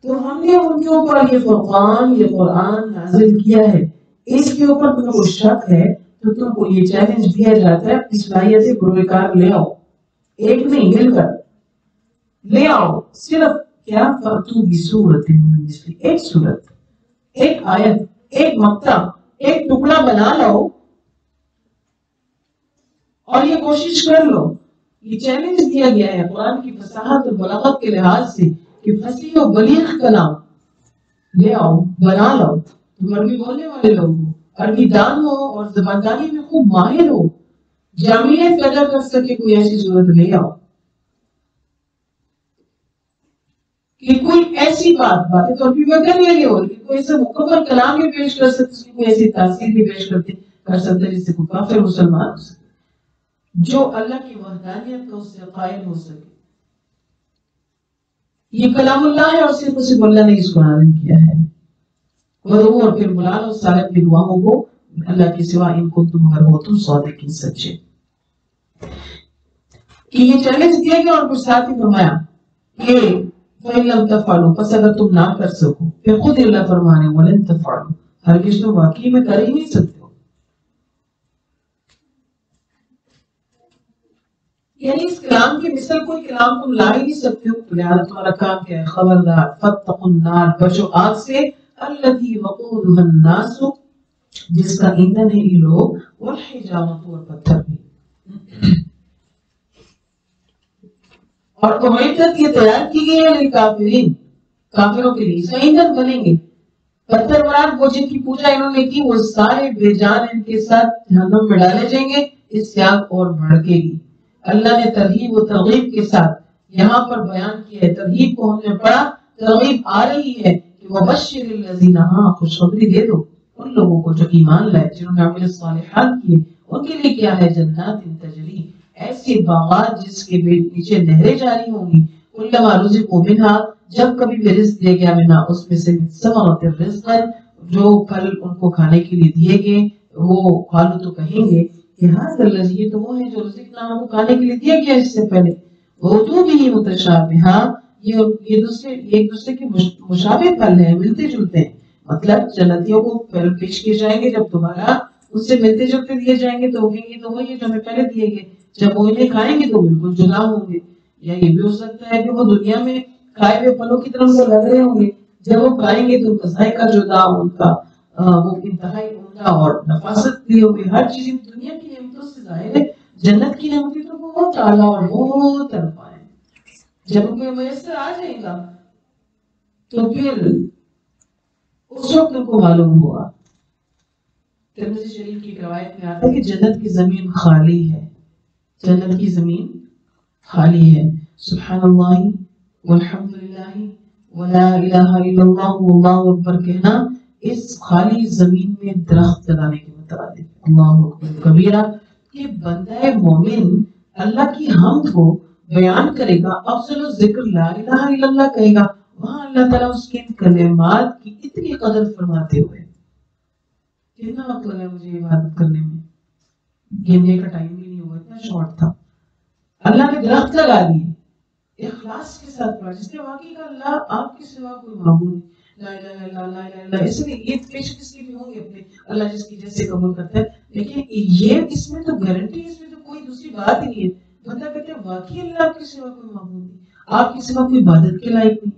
تو ہم نے ان کے اوپر یہ فرقان، یہ قرآن نازل کیا ہے، اس کے اوپر تمہیں کوئی شک ہے تو تم کو یہ چیلنج دیا جاتا ہے اپنی صلاحیت سے گروہکار لے آؤ، ایک نہیں مل کر لے آؤ، صرف کیا فاتو بسورۃ من مثلہ، ایک سورت، ایک آیت، ایک مقطع، ایک ٹکڑا بنا لو اور یہ کوشش کر لو۔ یہ چیلنج دیا گیا ہے قرآن کی فصاحت اور بلاغت کے لحاظ سے کہ فصیح و بلیغ کلام لے آؤ، بنا لو۔ تم عربی بولنے والے لوگ ہو، عربی دان ہو اور زبانداری میں خوب ماہر ہو، جامعیت پیدا کر سکے کوئی ایسی صورت لے آؤ کہ کوئی ایسی باتیں تو عربی میں کر لگے ہو، لیکن کوئی ایسا مکمل کلام بھی پیش کر سکتے، اس کی کوئی ایسی تاثیر بھی پیش کر سکتے جس سے کوئی کافر مسلمان ہو سکے، جو اللہ کی وحدانیت کا اس سے قائل ہو سکے۔ یہ کلام اللہ ہے اور صرف اللہ نے اس کو نازل کیا ہے۔ اور پھر بلا لو سارے اپنے گواہوں کو اللہ کے سوا، ان کو تم اگر ہو تم صادقین سچے۔ کہ یہ چیلنج دیا گیا اور پھر ساتھ ہی فرمایا کہ فَإِن لَمْ تَفْعَلُوا، پس اگر تم نہ کر سکو، پھر خود اللہ فرمانے وَلَن تَفْعَلُوا، ہرگز تم واقعی میں کر ہی نہیں سکتے ہو۔ یعنی اس کلام کی مثل کوئی کلام تم لا ہی نہیں سکتے ہو، لہٰذا تمہارا کام کیا ہے؟ خبردار، فَاتَّقُوا النَّارَ، بچو آگ سے، الَّتِي وَقُودُهَا النَّاسُ، جس کا ایندھن ہے یہ لوگ، وَالْحِجَارَةُ، اور پتھر بھی۔ اور اعدت یہ تیار کی گئی ہے للکافرین، کافروں کے لیے اس کا ایندھن بنیں گے۔ پتھر مراد وہ جن کی پوجا انہوں نے کی، وہ سارے بے جان ان کے ساتھ جہنم میں ڈالے جائیں گے، اس سے آگ اور بھڑکے گی۔ اللہ نے ترغیب و ترغیب کے ساتھ یہاں پر بیان کیا ہے، ترغیب کو ہم نے پڑھا، ترغیب آ رہی ہے کہ وَبَشِّرِ الَّذِينَ، ہاں خوشخبری دے دو ان لوگوں کو جو ایمان لائے، جنہوں نے عمل صالحات کیے، ان کے لیے کیا ہے؟ جنات تجری، ایسی باغات جس کے نیچے نہریں جاری ہوں گی، کلما رزقوا منہا، جب کبھی بھی رزق دیا گیا منہا اس میں سے، ثمرۃ الرزق، جو پھل ان کو کھانے کے لیے دیے گئے، وہ قالوا تو کہیں گے کہ ھذا الذی، یہ تو وہ ہے جو رزقنا، ہم کو کھانے کے لیے دیا گیا اس سے پہلے، وہ تو بھی متشابہہ، یہ ایک دوسرے کے مشابہ پھل ہیں، ملتے جلتے ہیں، مطلب جنتیوں کو پھل پیش کیے جائیں گے، جب دوبارہ ان سے ملتے جلتے دیے جائیں گے تو وہ کہیں گے تو وہی جو ہمیں پہلے دیے گئے، جب وہ انہیں کھائیں گے تو بالکل جدا ہوں گے۔ یا یہ بھی ہو سکتا ہے کہ وہ دنیا میں کھائے ہوئے پھلوں کی طرف وہ لگ رہے ہوں گے، جب وہ کھائیں گے تو ان کا ذائقہ جدا، ان کا وہ انتہائی عمدہ اور نفاست بھی ہوگی۔ ہر چیز دنیا کی نعمتوں سے ظاہر ہے، جنت کی نعمتیں تو بہت اعلیٰ اور بہت طرفہ ہیں۔ جب ان کو یہ میسر آ جائے گا تو پھر اس وقت ان کو معلوم ہوا۔ ترمذی شریف کی روایت میں آتا ہے کہ جنت کی زمین خالی ہے، جنت کی زمین خالی ہے۔ سبحان اللہ والحمدللہ ولا الہ الا اللہ واللہ اکبر کہنا اس خالی زمین میں درخت لگانے کے مترادف۔ اللہ اکبر کبیرہ، کہ بندہ مومن اللہ کی حمد کو بیان کرے گا، افضل الذکر لا الہ الا اللہ کہے گا، وہاں اللہ تعالیٰ اس کے کلمات کی اتنی قدر فرماتے ہوئے، کتنا وقت لگا مجھے عبادت کرنے میں، گننے کا ٹائم بھی نہیں ہوا، اتنا شارٹ تھا۔ اللہ نے درخت لگا دیے اخلاص کے ساتھ پڑھا، جس نے واقعی کہا اللہ آپ کے سوا کوئی معبود نہیں، لا الہ الا اللہ، لا الہ الا اللہ، اس لیے یہ پیش کس کی بھی ہوں گے اپنے، اللہ جس کی جیسے قبول کرتا ہے، لیکن یہ اس میں تو گارنٹی، اس میں تو کوئی دوسری بات ہی نہیں ہے، بندہ کہتے ہیں واقعی اللہ آپ کے سوا کوئی معبود نہیں، آپ کے سوا کوئی عبادت کے لائق نہیں،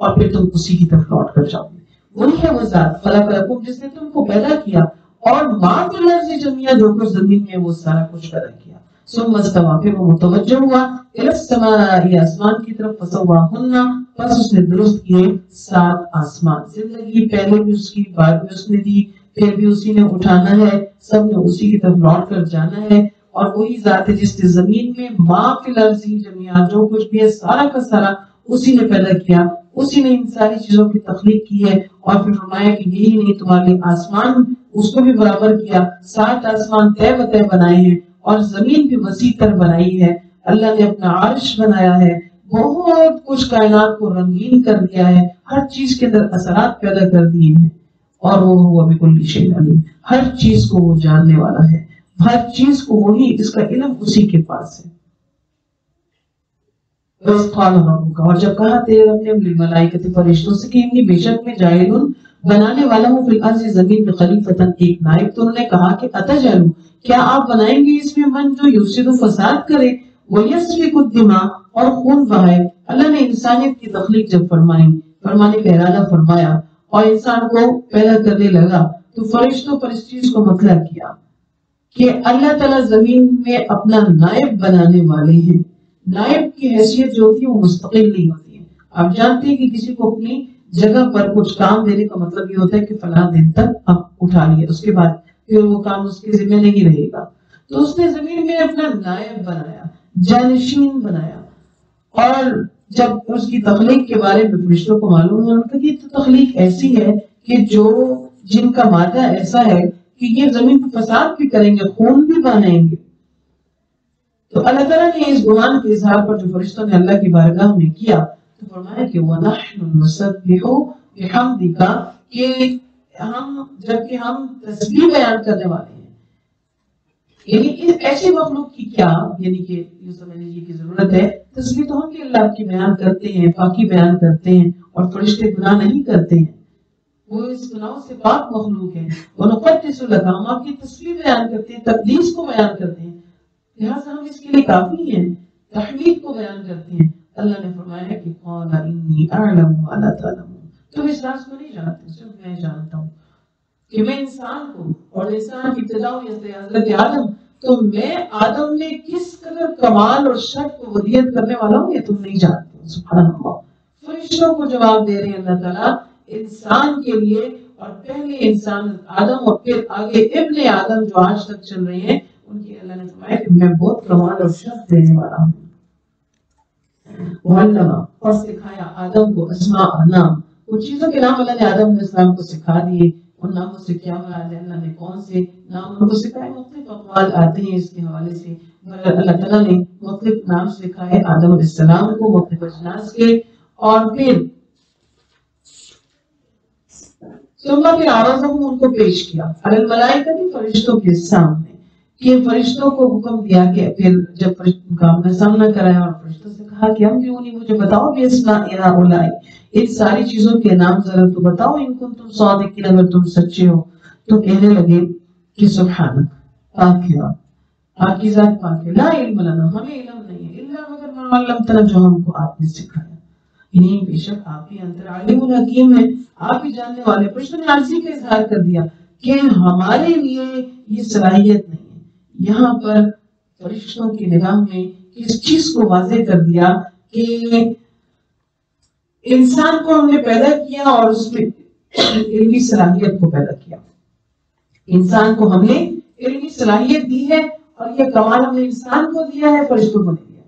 اور پھر تم اسی کی طرف لوٹ کر جاؤ گے. وہی ہے وہ ذات خلقکم جس نے تم کو پیدا کیا اور ما فی الارض جميعا جو کچھ زمین میں وہ سارا کچھ پیدا کیا. ثم استوى پھر وہ متوجہ ہوا الی السماء آسمان کی طرف فسواہن پس اس نے درست کیے 7 آسمان. زندگی پہلے بھی اس کی بعد بھی اس نے دی پھر بھی اسی نے اٹھانا ہے سب نے اسی کی طرف لوٹ کر جانا ہے. اور وہی ذات ہے جس نے زمین میں ما فی الارض جميعا جو کچھ بھی ہے سارا کا سارا اسی نے پیدا کیا. اسی نے ان ساری چیزوں کی تخلیق کی ہے اور پھر فرمایا کہ یہی نہیں تمہارے آسمان اس کو بھی برابر کیا 7 آسمان طے بطے بنائے ہیں اور زمین بھی وسیع تر بنائی ہے. اللہ نے اپنا عرش بنایا ہے بہت کچھ کائنات کو رنگین کر دیا ہے ہر چیز کے اندر اثرات پیدا کر دیے ہیں اور وہ ہوا بکل شیء علیم ہر چیز کو وہ جاننے والا ہے ہر چیز کو وہی اس کا علم اسی کے پاس ہے. اور جب کہا تیرے رب نے للملائکۃ فرشتوں سے کہ انی بے شک میں جاعل بنانے والا ہوں فی الارض زمین میں خلیفتاً ایک نائب. تو انہوں نے کہا کہ اتجعل کیا آپ بنائیں گے اس میں من جو یفسد فساد کرے ویسفک الدماء اور خون بہائے. اللہ نے انسانیت کی تخلیق جب فرمانے کا ارادہ فرمایا اور انسان کو پیدا کرنے لگا تو فرشتوں پر اس چیز کو مطلع کیا کہ اللہ تعالیٰ زمین میں اپنا نائب بنانے والے ہیں. نائب کی حیثیت جو ہوتی ہے وہ مستقل نہیں ہوتی ہے. آپ جانتے ہیں کہ کسی کو اپنی جگہ پر کچھ کام دینے کا مطلب یہ ہوتا ہے کہ فلاں دن تک آپ اٹھا لیا اس کے بعد پھر وہ کام اس کے ذمہ نہیں رہے گا. تو اس نے زمین میں اپنا نائب بنایا جانشین بنایا. اور جب اس کی تخلیق کے بارے میں فرشتوں کو معلوم ہوا کہ یہ تو تخلیق ایسی ہے کہ جو جن کا مادہ ایسا ہے کہ یہ زمین پر فساد بھی کریں گے خون بھی بہائیں گے. تو اللہ تعالیٰ نے اس گمان کے اظہار پر جو فرشتوں نے اللہ کی بارگاہ میں کیا تو فرمایا کہ وَنَحْنُ نُسَبِّحُ بِحَمْدِكَ کہ جبکہ ہم تسبیح بیان کرنے والے ہیں. یعنی ایسی مخلوق کی کیا یعنی کہ یہ سمجھ لیجیے کی ضرورت ہے. تسبیح تو ہم بھی اللہ کی بیان کرتے ہیں پاکی بیان کرتے ہیں اور فرشتے گناہ نہیں کرتے ہیں وہ اس گناہوں سے پاک مخلوق ہے. وَنُقَدِّسُ لَكَ ہم آپ کی تسبیح بیان کرتے ہیں تقدیس کو بیان کرتے ہیں لہٰذا ہم اس کے لیے کافی ہیں تحمید کو بیان کرتے ہیں. اللہ نے فرمایا کہ قَالَ إِنِّي أَعْلَمُ مَا لَا تَعْلَمُونَ تم اس راز کو نہیں جانتے صرف میں جانتا ہوں کہ میں انسان کو اور انسان کی ابتدا ہوئی حضرت آدم تو میں آدم میں کس قدر کمال اور شرف و ودیت کرنے والا ہوں یہ تم نہیں جانتے. سبحان اللہ. فرشتوں کو جواب دے رہے ہیں اللہ تعالیٰ انسان کے لیے اور پہلے انسان آدم اور پھر آگے ابن آدم جو آج تک چل رہے ہیں ان کی اللہ نے فرمایا کہ میں بہت کمال اور شرف دینے والا ہوں. وَعَلَّمَ اور سکھایا آدم کو اسماء نام کچھ چیزوں کے نام اللہ نے آدم علیہ السلام کو سکھا دیے. ان ناموں سے کیا مراد ہے اللہ نے کون سے نام ان کو سکھائے مختلف اقوال آتے ہیں اس کے حوالے سے. اللہ تعالیٰ نے مختلف نام سکھائے آدم علیہ السلام کو مختلف اجناس کے اور پھر عرضہم ان کو پیش کیا علی الملائکۃ فرشتوں کے سامنے کہ فرشتوں کو حکم دیا کہ پھر جب فرشتوں کا ہم نے سامنا کرایا اور فرشتوں سے کہا کہ ہم کیوں نہیں مجھے بتاؤ بھی اسماء ہؤلاء ان ساری چیزوں کے نام ذرا تو بتاؤ ان کو تم صادقین اگر تم سچے ہو. تو کہنے لگے کہ سبحانک پاک ہے آپ کی ذات پاک ہے لا علم لنا ہمیں علم نہیں ہے الا مگر ما علمتنا جو ہم کو آپ نے سکھایا. نہیں بے شک آپ ہی انتر عالم الحکیم ہے آپ ہی جاننے والے. فرشتوں نے عاجزی کا اظہار کر دیا کہ ہمارے لیے یہ صلاحیت نہیں ہے. یہاں پر فرشتوں کی نگاہ میں اس چیز کو واضح کر دیا کہ انسان کو ہم نے پیدا کیا اور اس میں علمی صلاحیت کو پیدا کیا. انسان کو ہم نے علمی صلاحیت دی ہے اور یہ کمال ہم نے انسان کو دیا ہے فرشتوں کو نہیں دیا.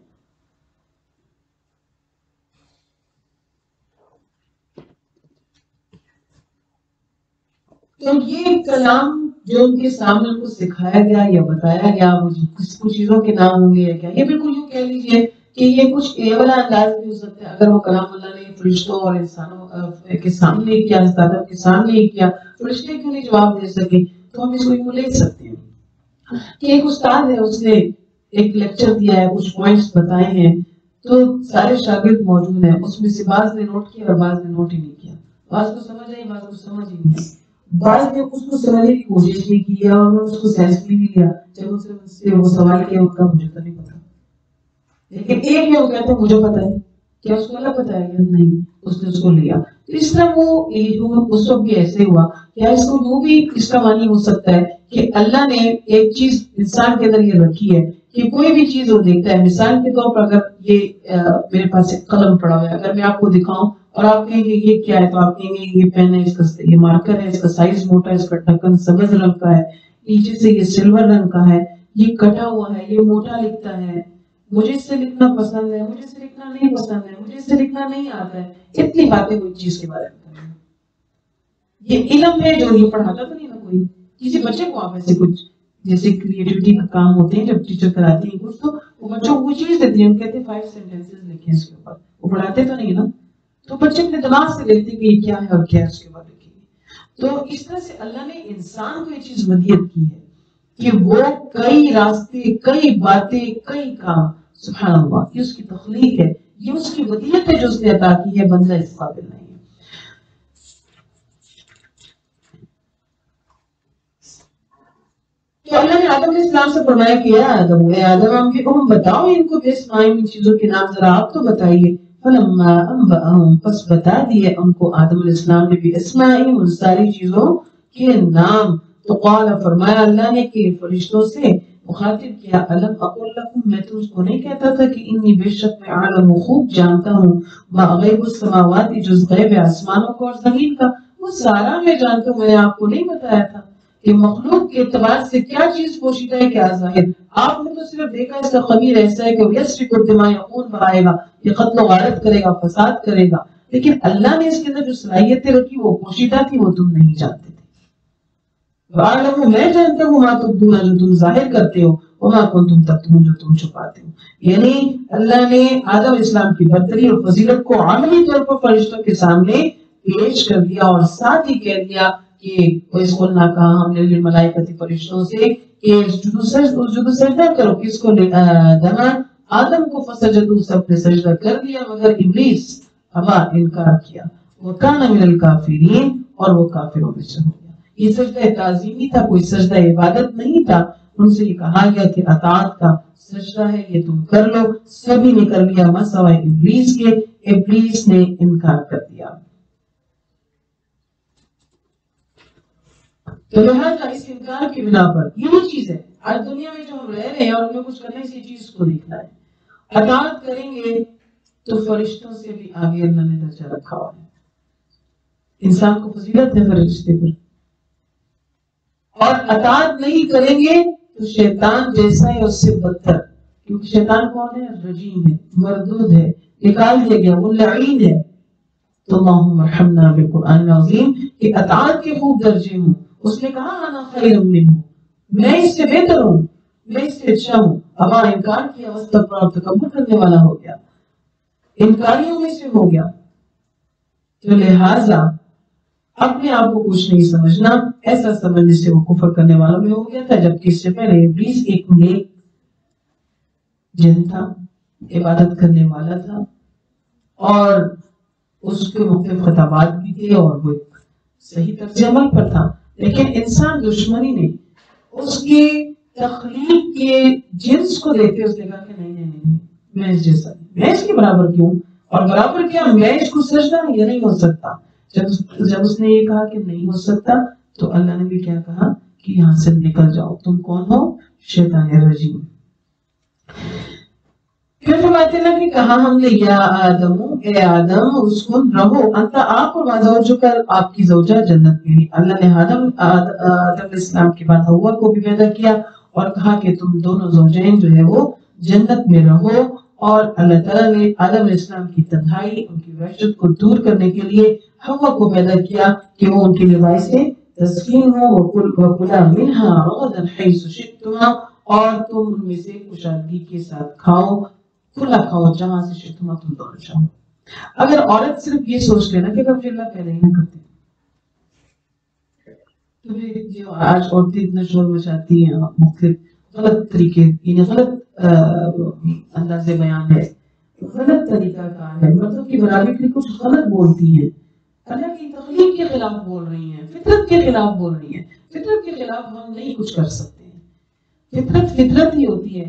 تو یہ کلام جو ان کے سامنے ان کو سکھایا گیا یا بتایا گیا کچھ چیزوں کے نام ہوں گے یا کیا یہ بالکل یوں کہہ لیجیے کہ یہ کچھ اے والا انداز بھی ہو سکتا ہے. اگر وہ کلام اللہ نے فرشتوں اور انسانوں کے سامنے کیا آدم کے سامنے کیا فرشتے کیوں نہیں جواب دے سکے تو ہم اس کو یوں لے سکتے ہیں کہ ایک استاد ہے اس نے ایک لیکچر دیا ہے کچھ پوائنٹس بتائے ہیں تو سارے شاگرد موجود ہیں اس میں سے بعض نے نوٹ کیا اور بعض نے نوٹ ہی نہیں کیا. بعض کو سمجھ آئی بعض کو سمجھ ہی نہیں. بعض نے اس کو سمجھنے کی کوشش نہیں کی اور انہوں نے اس کو سینسلی نہیں لیا. جب ان سے وہ سوال کیا ان کا مجھے تو نہیں پتا لیکن ایک ہے وہ کہتے ہیں مجھے پتا ہے کیا اس کو الگ بتایا گیا؟ نہیں، اس نے اس کو لیا. تو اس طرح وہ اس وقت بھی ایسے ہوا. کیا اس کو یوں بھی اس کا معنی ہو سکتا ہے کہ اللہ نے ایک چیز انسان کے اندر یہ رکھی ہے کہ کوئی بھی چیز وہ دیکھتا ہے، مثال کے طور پر اگر یہ میرے پاس ایک قلم پڑا ہوا ہے، اگر میں آپ کو دکھاؤں اور آپ کہیں گے یہ کیا ہے، تو آپ کہیں گے یہ پین ہے، اس کا یہ مارکر ہے، اس کا سائز موٹا ہے، اس کا ڈھکن سبز رنگ کا ہے، نیچے سے یہ سلور رنگ کا ہے، یہ کٹا ہوا ہے، یہ موٹا لکھتا ہے، مجھے اس سے لکھنا پسند ہے، مجھے اس سے لکھنا نہیں پسند ہے، مجھے اس سے لکھنا نہیں آتا ہے. اتنی باتیں کوئی چیز کے بارے میں کریں. یہ علم ہے جو یہ پڑھاتا تو نہیں نا کوئی. کسی بچے کو آپ ایسے کچھ جیسے کریٹیوٹی کا کام ہوتے ہیں جب ٹیچر کراتے ہیں کچھ، تو وہ بچوں کو چیز دیتے ہیں، ہم کہتے ہیں 5 sentences لکھیں اس کے اوپر. وہ پڑھاتے تو نہیں نا، تو بچے اپنے دماغ سے دیکھتے کہ یہ کیا ہے اور کیا ہے اس کے اوپر لکھیں گے. تو اس طرح سے اللہ نے انسان کو یہ چیز ودیت کی ہے کہ وہ کئی راستے، کئی باتیں، کئی کام، سبحان اللہ، یہ اس کی تخلیق ہے، یہ اس کی ودیت ہے جو اس نے عطا کی ہے. بندہ اس قابل نہیں ہے. تو اللہ نے آدم علیہ السلام سے فرمایا کہ اے آدم، اے آدم، ہم بتاؤ ان کو باسمائہم، ان چیزوں کے نام ذرا آپ تو بتائیے. فلما انبأہم، پس بتا دیے ان کو آدم علیہ السلام نے باسمائہم، ان ساری چیزوں کے نام. تو قال، فرمایا اللہ نے کہ فرشتوں سے مخاطب کیا، الم اقل لکم، میں تم کو نہیں کہتا تھا کہ انی بے شک میں عالم، خوب جانتا ہوں، ما غیب السماوات، جز غیب آسمانوں کو اور زمین کا. وہ سارا میں جانتا ہوں، میں نے آپ کو نہیں بتایا تھا کہ مخلوق کے اعتبار سے کیا چیز پوشیدہ ہے، کیا ظاہر. آپ نے تو صرف دیکھا اس کا خمیر ایسا ہے کہ وہ یسفک الدماء، خون بہائے گا، یہ قتل و غارت کرے گا، فساد کرے گا. لیکن اللہ نے اس کے اندر جو صلاحیتیں رکھی وہ پوشیدہ تھی، وہ تم نہیں جانتے تھے. وَأَعْلَمُ، میں جانتا ہوں، مَا تُبْدُونَ، جو تم ظاہر کرتے ہو، وَمَا كُنْتُمْ تَكْتُمُونَ، جو تم چھپاتے ہو. یعنی اللہ نے آدم اسلام کی برتری اور فضیلت کو عملی طور پر فرشتوں کے سامنے پیش کر دیا، اور ساتھ ہی کہہ دیا کہ اس کو نہ کہا ہم نے للملائکۃ، فرشتوں سے کہ اسجدوا، سجدہ کرو. کس کو؟ آدم کو. فسجدوا، سب نے سجدہ کر دیا مگر ابلیس ابا، انکار کیا. وَكَانَ مِنَ الْكَافِرِينَ، اور وہ کافروں میں سے ہو گیا. یہ سجدہ تعظیمی تھا، کوئی سجدہ عبادت نہیں تھا. ان سے یہ کہا گیا کہ اطاعت کا سجدہ ہے، یہ تم کر لو. سبھی نے کر لیا سوائے ابلیس کے. ابلیس نے انکار کر دیا. تو لہٰذا اس انکار کی بنا پر یہی چیز ہے آج دنیا میں جو ہم رہ رہے ہیں، اور ہمیں کچھ کرنے سے چیز کو دیکھنا ہے. اطاعت کریں گے تو فرشتوں سے بھی آگے اللہ نے درجہ رکھا ہوا ہے. انسان کو فضیلت ہے فرشتے پر. اور اطاعت نہیں کریں گے تو شیطان جیسا ہے اس سے بدتر. کیونکہ شیطان کون ہے؟ رجیم ہے، مردود ہے، نکال دیا گیا، وہ لعین ہے. تو اللہم ارحمنا بالقرآن العظیم کہ اطاعت کے خوب درجے ہوں. اس نے کہا انا خیر منہ، میں اس سے بہتر ہوں، میں اس سے اچھا ہوں. ابا، انکار کیا، واستکبر، اور تکبر کرنے والا ہو گیا، انکاریوں میں سے ہو گیا. تو لہٰذا اپنے آپ کو کچھ نہیں سمجھنا، ایسا سمجھنے سے وہ کفر کرنے والوں میں ہو گیا تھا. جبکہ اس سے پہلے ابلیس ایک نیک جن تھا، عبادت کرنے والا تھا، اور اس کے مختلف خطابات بھی تھے، اور وہ ایک صحیح طرز عمل پر تھا. لیکن انسان دشمنی نے اس کی تخلیق کے جنس کو دیکھتے اس نے کہا کہ نہیں، میں اس جیسا نہیں، میں اس کے برابر کیوں، اور برابر کیا، میں اس کو سجدہ یہ نہیں ہو سکتا. جب اس نے یہ کہا کہ نہیں ہو سکتا، تو اللہ نے بھی کیا کہا کہ یہاں سے نکل جاؤ، تم کون ہو؟ شیطان رجیم. پھر فرماتے ہیں کہ کہا ہم نے یا آدم، اے آدم، اسکن رہو، انت آپ اور زوجک، آپ کی زوجہ جنت میں. اللہ نے آدم علیہ السلام کے بعد حوا کو بھی پیدا کیا اور کہا کہ تم دونوں زوجین جو ہے وہ جنت میں رہو. اور اللہ تعالیٰ نے آدم علیہ السلام کی تنہائی، ان کی وحشت کو دور کرنے کے لیے حوا کو پیدا کیا کہ وہ ان کے لیے باعث تسکین ہو. وَكُلَا مِنْهَا رَغَدًا حَيْثُ شِئْتُمَا، اور تم ان میں سے کشادگی کے ساتھ کھاؤ، کھلا کھاؤ جہاں سے شئتما، تم دونوں چاہو. اگر عورت صرف یہ سوچ لینا کہ کب اللہ پیدا ہی نہ کرتے، تو پھر جو آج عورتیں اتنا شور مچاتی ہیں، مختلف غلط طریقے، یعنی غلط انداز بیان ہے، غلط طریقہ کار ہے، مطلب کہ برابری کے لیے کچھ غلط بولتی ہیں، اللہ کی تخلیق کے خلاف بول رہی ہیں، فطرت کے خلاف بول رہی ہیں. فطرت کے خلاف ہم نہیں کچھ کر سکتے ہیں. فطرت ہی ہوتی ہے.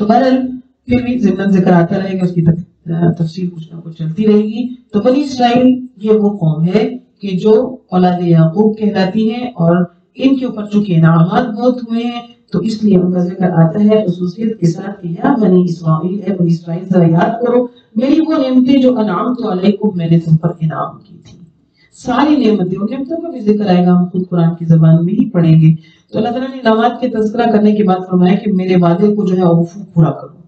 تو بہرحال پھر بھی ضمن ذکر آتا رہے گا، اس کی تفصیل کچھ نہ کچھ چلتی رہے گی. تو بنی اسرائیل یہ وہ قوم ہے کہ جو اولاد یعقوب کہلاتی ہے، اور ان کے اوپر چونکہ انعامات بہت ہوئے ہیں تو اس لیے ان کا ذکر آتا ہے خصوصیت کے ساتھ کہ یا بنی اسرائیل، اے بنی اسرائیل ذرا یاد کرو میری وہ نعمتیں جو انعمت علیکم میں نے تم پر انعام کی تھی. ساری نعمتیں، ان نعمتوں کا بھی ذکر آئے گا، ہم خود قرآن کی زبان میں ہی پڑھیں گے. تو اللہ تعالیٰ نے انعامات کے تذکرہ کرنے کے بعد فرمایا کہ میرے وعدے کو جو ہے اوفو پورا کرو.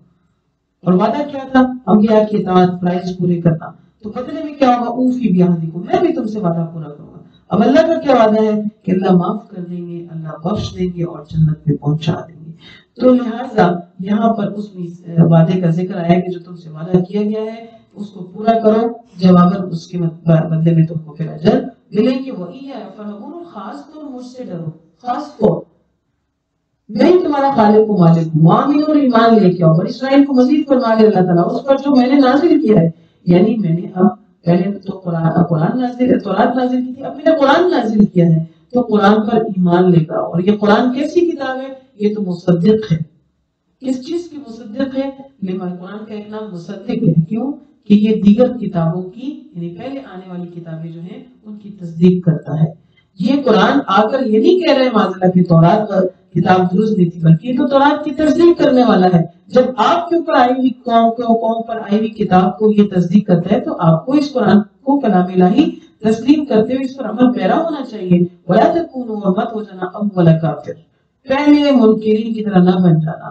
اور وعدہ کیا تھا؟ انبیاء کی اطاعت، فرائض پورے کرنا. تو بدلے میں کیا ہوگا؟ اوفی بعہدکم، میں بھی تم سے وعدہ پورا کروں گا. اب اللہ کا کیا وعدہ ہے کہ اللہ معاف کر دیں گے، اللہ بخش دیں گے اور جنت میں پہنچا دیں گے. تو لہٰذا یہاں پر اس وعدے کا ذکر آیا کہ جو تم سے وعدہ کیا گیا ہے اس کو پورا کرو، جواباً اس کے بدلے میں تم کو پھر اجر ملیں گے. وہی ہے فرعون، خاص طور مجھ سے ڈرو، خاص طور میں ہی تمہارا خالق و مالک ہوں. مومن اور ایمان لے کے آؤ. بنی اسرائیل کو مزید فرما دے اللہ تعالیٰ اس پر جو میں نے نازل کیا ہے، یعنی میں نے اب پہلے تو قرآن نازل، تورات نازل کی تھی، اب میں نے قرآن نازل کیا ہے. تو قرآن پر ایمان لے کر آؤ. اور یہ قرآن کیسی کتاب ہے؟ یہ تو مصدق ہے. کس چیز کی مصدق ہے؟ قرآن کا ایک نام مصدق ہے. کیوں؟ کہ یہ دیگر کتابوں کی، یعنی پہلے آنے والی کتابیں جو ہیں ان کی تصدیق کرتا ہے. یہ قرآن آ کر یہ نہیں کہہ رہے معاذ اللہ کہ تورات کتاب درست نہیں تھی، بلکہ یہ تو تورات کی تصدیق کرنے والا ہے. جب آپ کے اوپر آئی ہوئی قوم پر آئی ہوئی کتاب کو یہ تصدیق کرتا ہے تو آپ کو اس قرآن کو کلام الہی تسلیم کرتے ہوئے اس پر عمل پیرا ہونا چاہیے. وَلَا تَكُونُوا، اور مت ہو جانا اول کافر، پہلے منکرین کی طرح نہ بن جانا.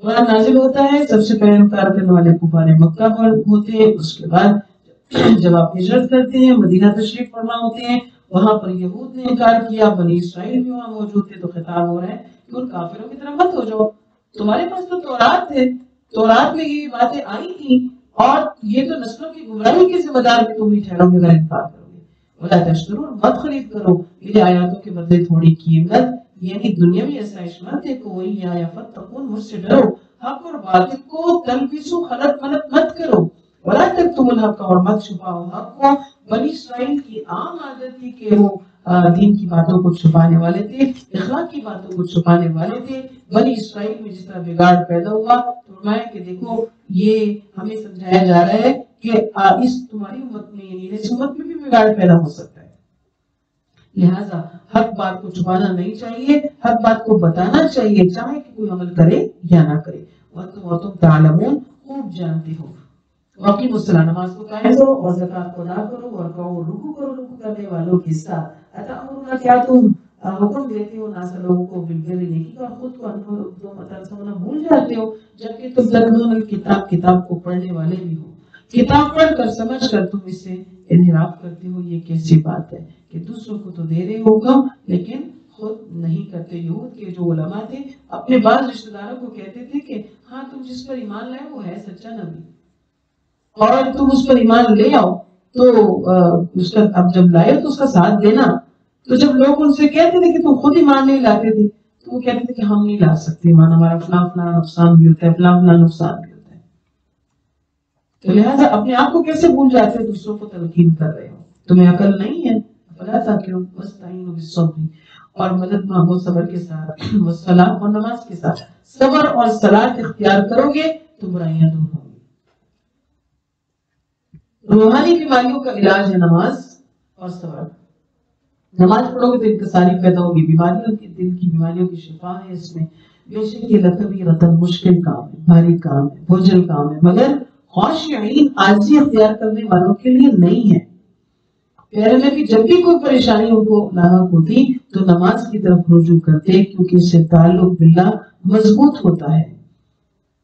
قرآن نازل ہوتا ہے، سب سے پہلے انکار کرنے والے کفار مکہ ہوتے ہیں. اس کے بعد جب آپ ہجرت کرتے ہیں، مدینہ تشریف فرما ہوتے ہیں، وہاں پر یہود نے انکار کیا، بنی اسرائیل بھی وہاں موجود تھے. تو خطاب ہو رہا ہے کہ ان کافروں کی طرح مت ہو جاؤ. تمہارے پاس تو تورات ہے، تورات میں یہ باتیں آئی تھیں، اور یہ تو نسلوں کی گمراہی کے ذمہ دار بھی تم ہی ٹھہرو گے اگر انکار کرو گے. وَلَا تَشْتَرُوا، مت خرید کرو میری آیاتوں کے بدلے تھوڑی قیمت، یعنی دنیاوی آسائش مت دیکھو. وہی آیا فَاتَّقُونِ، مجھ سے ڈرو. حق اور باطل کو تلبسو، خلط ملط مت کرو. وَلَا تَكْتُمُوا الْحَقَّ، اور مت چھپاؤ حق کو. بنی اسرائیل کی عام عادت تھی کہ وہ دین کی باتوں کو چھپانے والے تھے، اخلاق کی باتوں کو چھپانے والے تھے. بنی اسرائیل میں جس طرح بگاڑ پیدا ہوا تو فرمایا کہ دیکھو یہ ہمیں سمجھایا جا رہا ہے کہ اس تمہاری امت میں، یعنی اس امت میں بھی بگاڑ پیدا ہو سکتا ہے. لہٰذا حق بات کو چھپانا نہیں چاہیے، حق بات کو بتانا چاہیے، چاہے کہ کوئی عمل کرے یا نہ کرے. وَتُمْ تَعْلَمُونَ، خوب جانتے ہو. وَأَقِیمُوا الصَّلَاةَ، نماز کو قائم کرو اور زکات کو ادا کرو، اور رکوع کرو رکوع کرنے والوں کے ساتھ. اَتَأْمُرُونَ، کیا تم حکم دیتے ہو ناس لوگوں کو بالبر، نیکی، اور خود کو تنسون، بھول جاتے ہو، جبکہ تم تتلون الکتاب، کتاب کو پڑھنے والے بھی ہو. کتاب پڑھ کر سمجھ کر تم اس سے انحراف کرتے ہو. یہ کیسی بات ہے کہ دوسروں کو تو دے رہے ہو حکم لیکن خود نہیں کرتے. یہود کے جو علماء تھے اپنے بعض رشتہ داروں کو کہتے تھے کہ ہاں تم جس پر ایمان لائے وہ ہے سچا نبی، اور تم اس پر ایمان لے آؤ تو اس کا، اب جب لائے تو اس کا ساتھ دینا. تو جب لوگ ان سے کہتے تھے کہ تم خود ایمان نہیں لاتے تھے تو وہ کہتے تھے کہ ہم نہیں لا سکتے ایمان، ہمارا فلاں فلاں نقصان بھی ہوتا ہے، فلاں فلاں نقصان بھی ہوتا ہے. تو لہٰذا اپنے آپ کو کیسے بھول جاتے ہو؟ دوسروں کو تلقین کر رہے ہو، تمہیں عقل نہیں ہے. فلا تاکلوا واستعینوا بالصبر، اور مدد مانگو صبر کے ساتھ، والصلاۃ، اور نماز کے ساتھ. صبر اور صلاۃ اختیار کرو گے تو برائیاں دور ہوں گی. روحانی بیماریوں کا علاج ہے نماز اور صبر. نماز پڑھو گے تو انکساری پیدا ہوگی، بیماریوں کی، دل کی بیماریوں کی شفا ہے اس میں. بے شک یہ لقبی رتن مشکل کام ہے، بھاری کام ہے، بوجھل کام ہے، مگر خاشعین، عاجزی اختیار کرنے والوں کے لیے نہیں ہے. پیارے نبی جب بھی کوئی پریشانی ان کو لاحق ہوتی تو نماز کی طرف رجوع کرتے، کیونکہ اس سے تعلق باللہ مضبوط ہوتا ہے.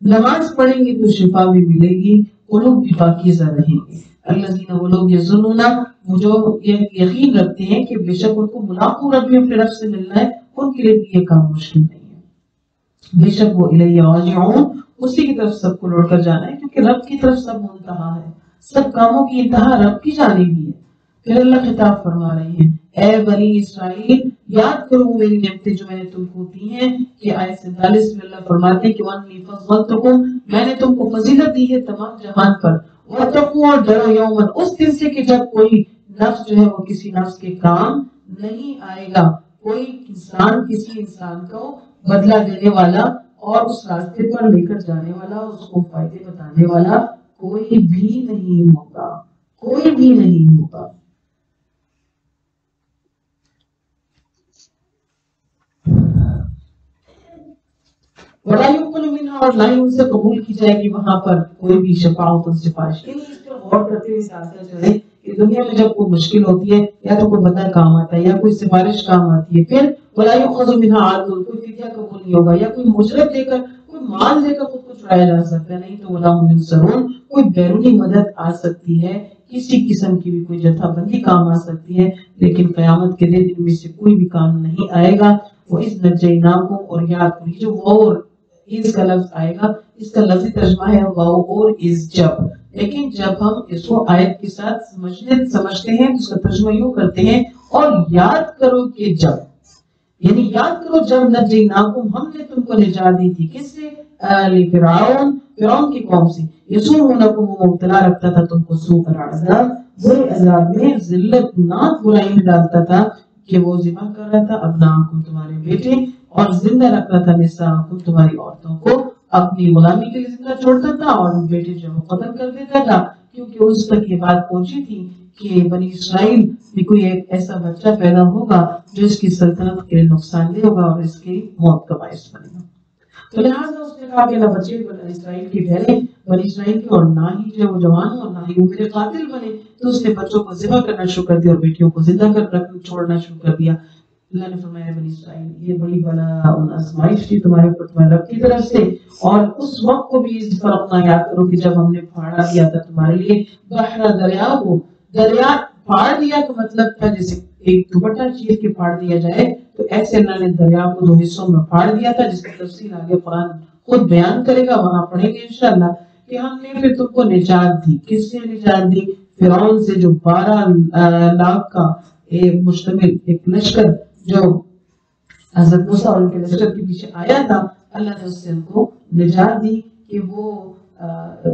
نماز پڑھیں گے تو شفا بھی ملے گی، قلوب بھی پاکیزہ رہیں گے. الذین، وہ لوگ، یظنون، وہ جو یقین رکھتے ہیں کہ بے شک ان کو ملاقات ربہم، اپنے رب سے ملنا ہے، ان کے لیے بھی یہ کام مشکل نہیں ہے. بے شک وہ الیہ راجعون، اسی کی طرف سب کو لوٹ کر جانا ہے، کیونکہ رب کی طرف سب منتہا ہے، سب کاموں کی انتہا رب کی جانب ہی ہے. پھر اللہ خطاب فرما رہے ہیں، اے بنی اسرائیل یاد کرو میری نعمتیں جو میں نے تم کو دی ہیں. کہ آیت 47 میں اللہ فرماتے ہیں کہ وَأَنِّي فَضَّلْتُكُمْ، میں نے تم کو فضیلت دی ہے تمام جہان پر. وَاتَّقُوا، اور ڈرو یوماً، اس دن سے کہ جب کوئی نفس جو ہے وہ کسی نفس کے کام نہیں آئے گا. کوئی انسان کسی انسان کو بدلہ دینے والا اور اس راستے پر لے کر جانے والا، اس کو فائدے بتانے والا کوئی بھی نہیں ہوگا، کوئی بھی نہیں ہوگا۔ ولا يقبل منها، اور نہ ہی ان سے قبول کی جائے گی وہاں پر کوئی بھی شفاعت و سفارش۔ اس پر غور کرتے ہوئے ساتھ چلیں کہ دنیا میں جب کوئی مشکل ہوتی ہے یا تو کوئی بندہ کام آتا ہے یا کوئی سفارش کام آتی ہے، پھر ولا يؤخذ منها عدل، کوئی فدیہ قبول نہیں ہوگا، یا کوئی مجرت دے کر، کوئی مال دے کر خود کو چھڑایا جا سکتا ہے، نہیں تو ولا هم ينصرون، کوئی بیرونی مدد آ سکتی ہے، کسی قسم کی بھی کوئی جتھا بندی کام آ سکتی ہے، لیکن قیامت کے دن ان میں سے کوئی بھی کام نہیں آئے گا۔ وَإِذْ نَجَّيْنَاكُمْ، اور یاد کریے جو اور اس کا لفظ آئے گا، اس کا لفظی ترجمہ ہے واو اور از، جب، لیکن جب ہم اس کو آیت کے ساتھ سمجھتے ہیں تو اس کا ترجمہ یوں کرتے ہیں اور یاد کرو کہ جب، یعنی یاد کرو جب نجیناکم، ہم نے تم کو نجات دی تھی، کس سے؟ فرعون کی قوم سے، یسومونکم، وہ مبتلا رکھتا تھا تم کو سوء العذاب، برے عذاب میں، ذلت ناک برائی میں ڈالتا تھا، کہ وہ ذبح کر رہا تھا ابناءکم، تمہارے بیٹے، اور زندہ رکھ رہا تھا نساءکم، تمہاری عورتوں کو، اپنی غلامی کے لیے زندہ چھوڑتا تھا، اور بیٹے جو وہ قتل کر دیتا تھا، کیونکہ اس تک یہ بات پہنچی تھی کہ بنی اسرائیل میں کوئی ایک ایسا بچہ پیدا ہوگا جو اس کی سلطنت کے لیے نقصان دہ ہوگا اور اس کی موت کا باعث بنے گا۔ تو لہٰذا اس نے کہا کہ نہ بچے بنی اسرائیل کے ٹھہرے، بنی اسرائیل کے، اور نہ ہی جو وہ جوان ہو، نہ ہی وہ میرے قاتل بنے، تو اس نے بچوں کو ذبح کرنا شروع کر دیا اور بیٹیوں کو زندہ کر چھوڑنا شروع کر دیا۔ اللہ نے فرمایا بنی اسرائیل، یہ بڑی بلا آزمائش تھی تمہارے اوپر تمہارے رب کی طرف سے، اور اس وقت کو بھی اس فرق نہ یاد کرو کہ جب ہم نے پھاڑا دیا تھا تمہارے لیے بحر، دریا کو، دریا پھاڑ دیا تو مطلب تھا جیسے ایک دوپٹہ چیر کے پھاڑ دیا جائے، تو ایسے اللہ نے دریا کو دو حصوں میں پھاڑ دیا تھا، جس کی تفصیل آگے قرآن خود بیان کرے گا، وہاں پڑھیں گے انشاءاللہ، کہ ہم نے پھر تم کو نجات دی۔ کس سے نجات دی؟ فرعون سے، جو 12 لاکھ کا مشتمل ایک لشکر جو حضرت موسیٰ اور ان کے لشکر کے پیچھے آیا تھا، اللہ نے اس سے ان کو نجات دی کہ وہ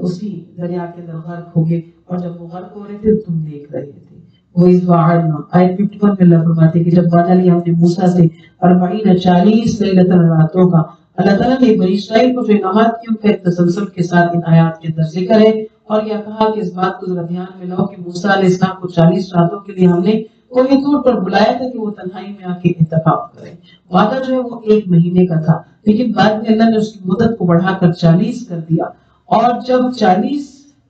اسی دریا کے اندر غرق ہو گئے، اور جب وہ غرق ہو رہے تھے تم دیکھ رہے تھے۔ وَإِذْ وَعَدْنَا، آیت 51 میں اللہ فرماتے ہیں کہ جب وعدہ لیا ہم نے موسیٰ سے 40 لیلۃ راتوں کا، اللہ تعالیٰ نے بنی اسرائیل کو جو انعامات کی ان کا ایک تسلسل کے ساتھ ان آیات کے اندر ذکر ہے، اور یہ کہا کہ اس بات کو ذرا دھیان میں لاؤ کہ موسیٰ علیہ السلام کو 40 راتوں کے لیے ہم نے کوئی طور پر بلایا تھا کہ وہ تنہائی میں آ کے اعتکاف کرے۔ وعدہ جو ہے وہ 1 مہینے کا تھا، لیکن بعد میں اللہ نے اس کی مدت کو بڑھا کر 40 کر دیا، اور جب 40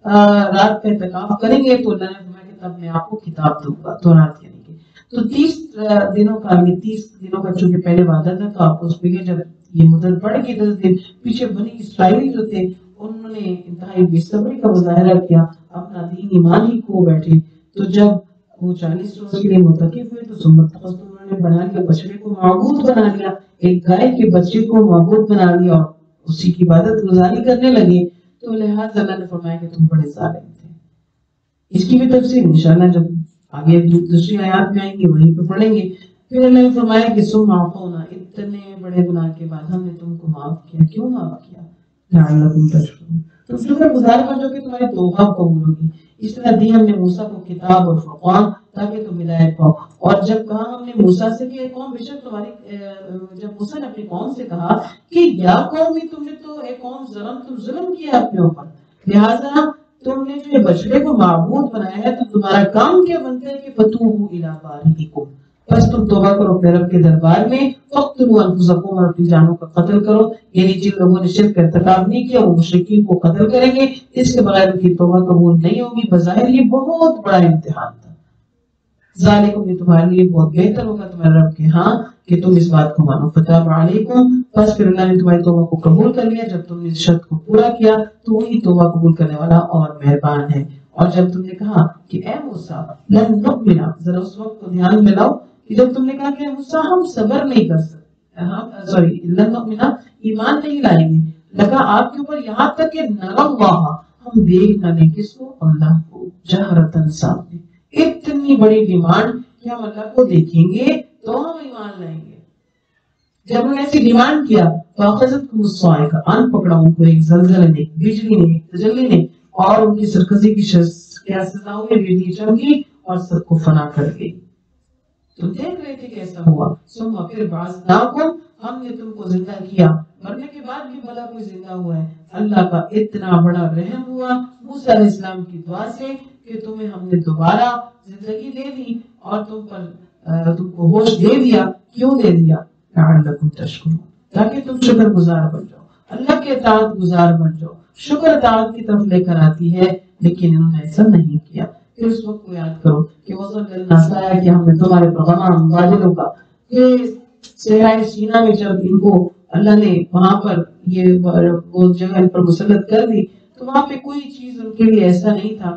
رات کا اعتکاف کریں گے تو اللہ نے فرمایا کہ تب میں آپ کو کتاب دوں گا، تورات یعنی کہ تو 30 دنوں کا، 30 دنوں کا چونکہ پہلے وعدہ تھا تو آپ اس پہ جب یہ مدت بڑھ گئی 10 دن، پیچھے بنی اسرائیل جو تھے انہوں نے انتہائی بے صبری کا مظاہرہ کیا، اپنا دین ایمان ہی کھو بیٹھے، تو جب وہ 40 روز کے لیے متقف ہوئے تو سنت انہوں نے بنا لیا، بچڑے کو معبود بنا لیا، ایک گائے کے بچے کو معبود بنا لیا اور اسی کی عبادت گزاری کرنے لگے، تو لہٰذا اللہ نے فرمایا کہ تم بڑے ظالم تھے۔ اس کی بھی تفصیل انشاءاللہ جب آگے دوسری آیات میں آئیں گے وہیں پہ پڑھیں گے۔ پھر اللہ نے فرمایا کہ ثم عفونا، اتنے بڑے گناہ کے بعد ہم نے تم کو معاف کیا، کیوں معاف کیا؟ لعلکم تشکرون، تم شکر گزار بن جاؤ کہ تمہاری توبہ قبول ہوگی۔ اس طرح دی ہم نے موسیٰ کو کتاب اور فرقان تاکہ تم ہدایت پاؤ، اور جب کہا ہم نے موسیٰ سے کہ قوم بے شک تمہاری، جب موسیٰ نے اپنی قوم سے کہا کہ یا قوم تم نے تو اے قوم تم ظلم کیا اپنے اوپر، لہٰذا تم نے جو بچڑے کو معبود بنایا ہے تو تمہارا کام کیا بنتا ہے کہ فتوبوا الی بارئکم، بس تم توبہ کرو اپنے رب کے دربار میں، فاقتلوا انفسکم، اور اپنی جانوں کا قتل کرو، یعنی جن لوگوں نے شرک کا ارتکاب نہیں کیا وہ مشرکین کو قتل کریں گے، اس کے بغیر ان کی توبہ قبول نہیں ہوگی۔ بظاہر یہ بہت بڑا امتحان تھا، ذالکم، یہ تمہارے لیے بہت بہتر ہوگا تمہارے رب کے ہاں کہ تم اس بات کو مانو، فتاب علیکم، بس پھر اللہ نے تمہاری توبہ کو قبول کر لیا، جب تم نے اس شرط کو پورا کیا تو وہی توبہ قبول کرنے والا اور مہربان ہے۔ اور جب تم نے کہا کہ اے موسیٰ لن نؤمن، ذرا اس وقت کو دھیان میں لاؤ کہ جب تم نے کہا کہ اے موسیٰ ہم صبر نہیں کر سکتے، لن نؤمن، ایمان نہیں لائیں گے، لگا آپ کے اوپر یہاں تک کہ نر اللہ، ہم دیکھ نہ لیں کس کو؟ اللہ کو، جہرتن، سامنے، اتنی بڑی ڈیمانڈ کہ ہم اللہ کو دیکھیں گے تو ہم ایمان لائیں گے۔ جب انہوں نے ایسی ڈیمانڈ کیا فاخذتکم الصاعقہ، آن پکڑا ان کو ایک زلزلے نے، ایک بجلی نے، ایک تجلی نے، اور ان کی سرکشی کی کیا سزا ہوئی؟ بجلی چمکی اور سب کو فنا کر گئی۔ تم دیکھ رہے تھے کیسا ہوا۔ ثم پھر بعثناکم، ہم نے تم کو زندہ کیا، مرنے کے بعد بھی بھلا کوئی زندہ ہوا ہے۔ اللہ کا اتنا بڑا رحم ہوا موسیٰ علیہ السلام کی دعا سے کہ تمہیں ہم نے دوبارہ زندگی دے دی اور تم کو ہوش دے دیا۔ کیوں دے دیا؟ لعلکم تشکرون، تاکہ تم شکر گزار بن جاؤ، اللہ کے اطاعت گزار بن جاؤ۔ شکر اطاعت کی طرف لے کر آتی ہے، لیکن انہوں نے ایسا نہیں کیا۔ پھر اس وقت کو یاد کرو کہ وَظَلَّلْنَا سایہ کہ ہم نے تمہارے غمام باجلوں کا کہ صحرائے سینا میں جب ان کو اللہ نے وہاں پر یہ وہ جگہ ان پر مسلط کر دی تو وہاں پہ کوئی چیز ان کے لیے ایسا نہیں تھا،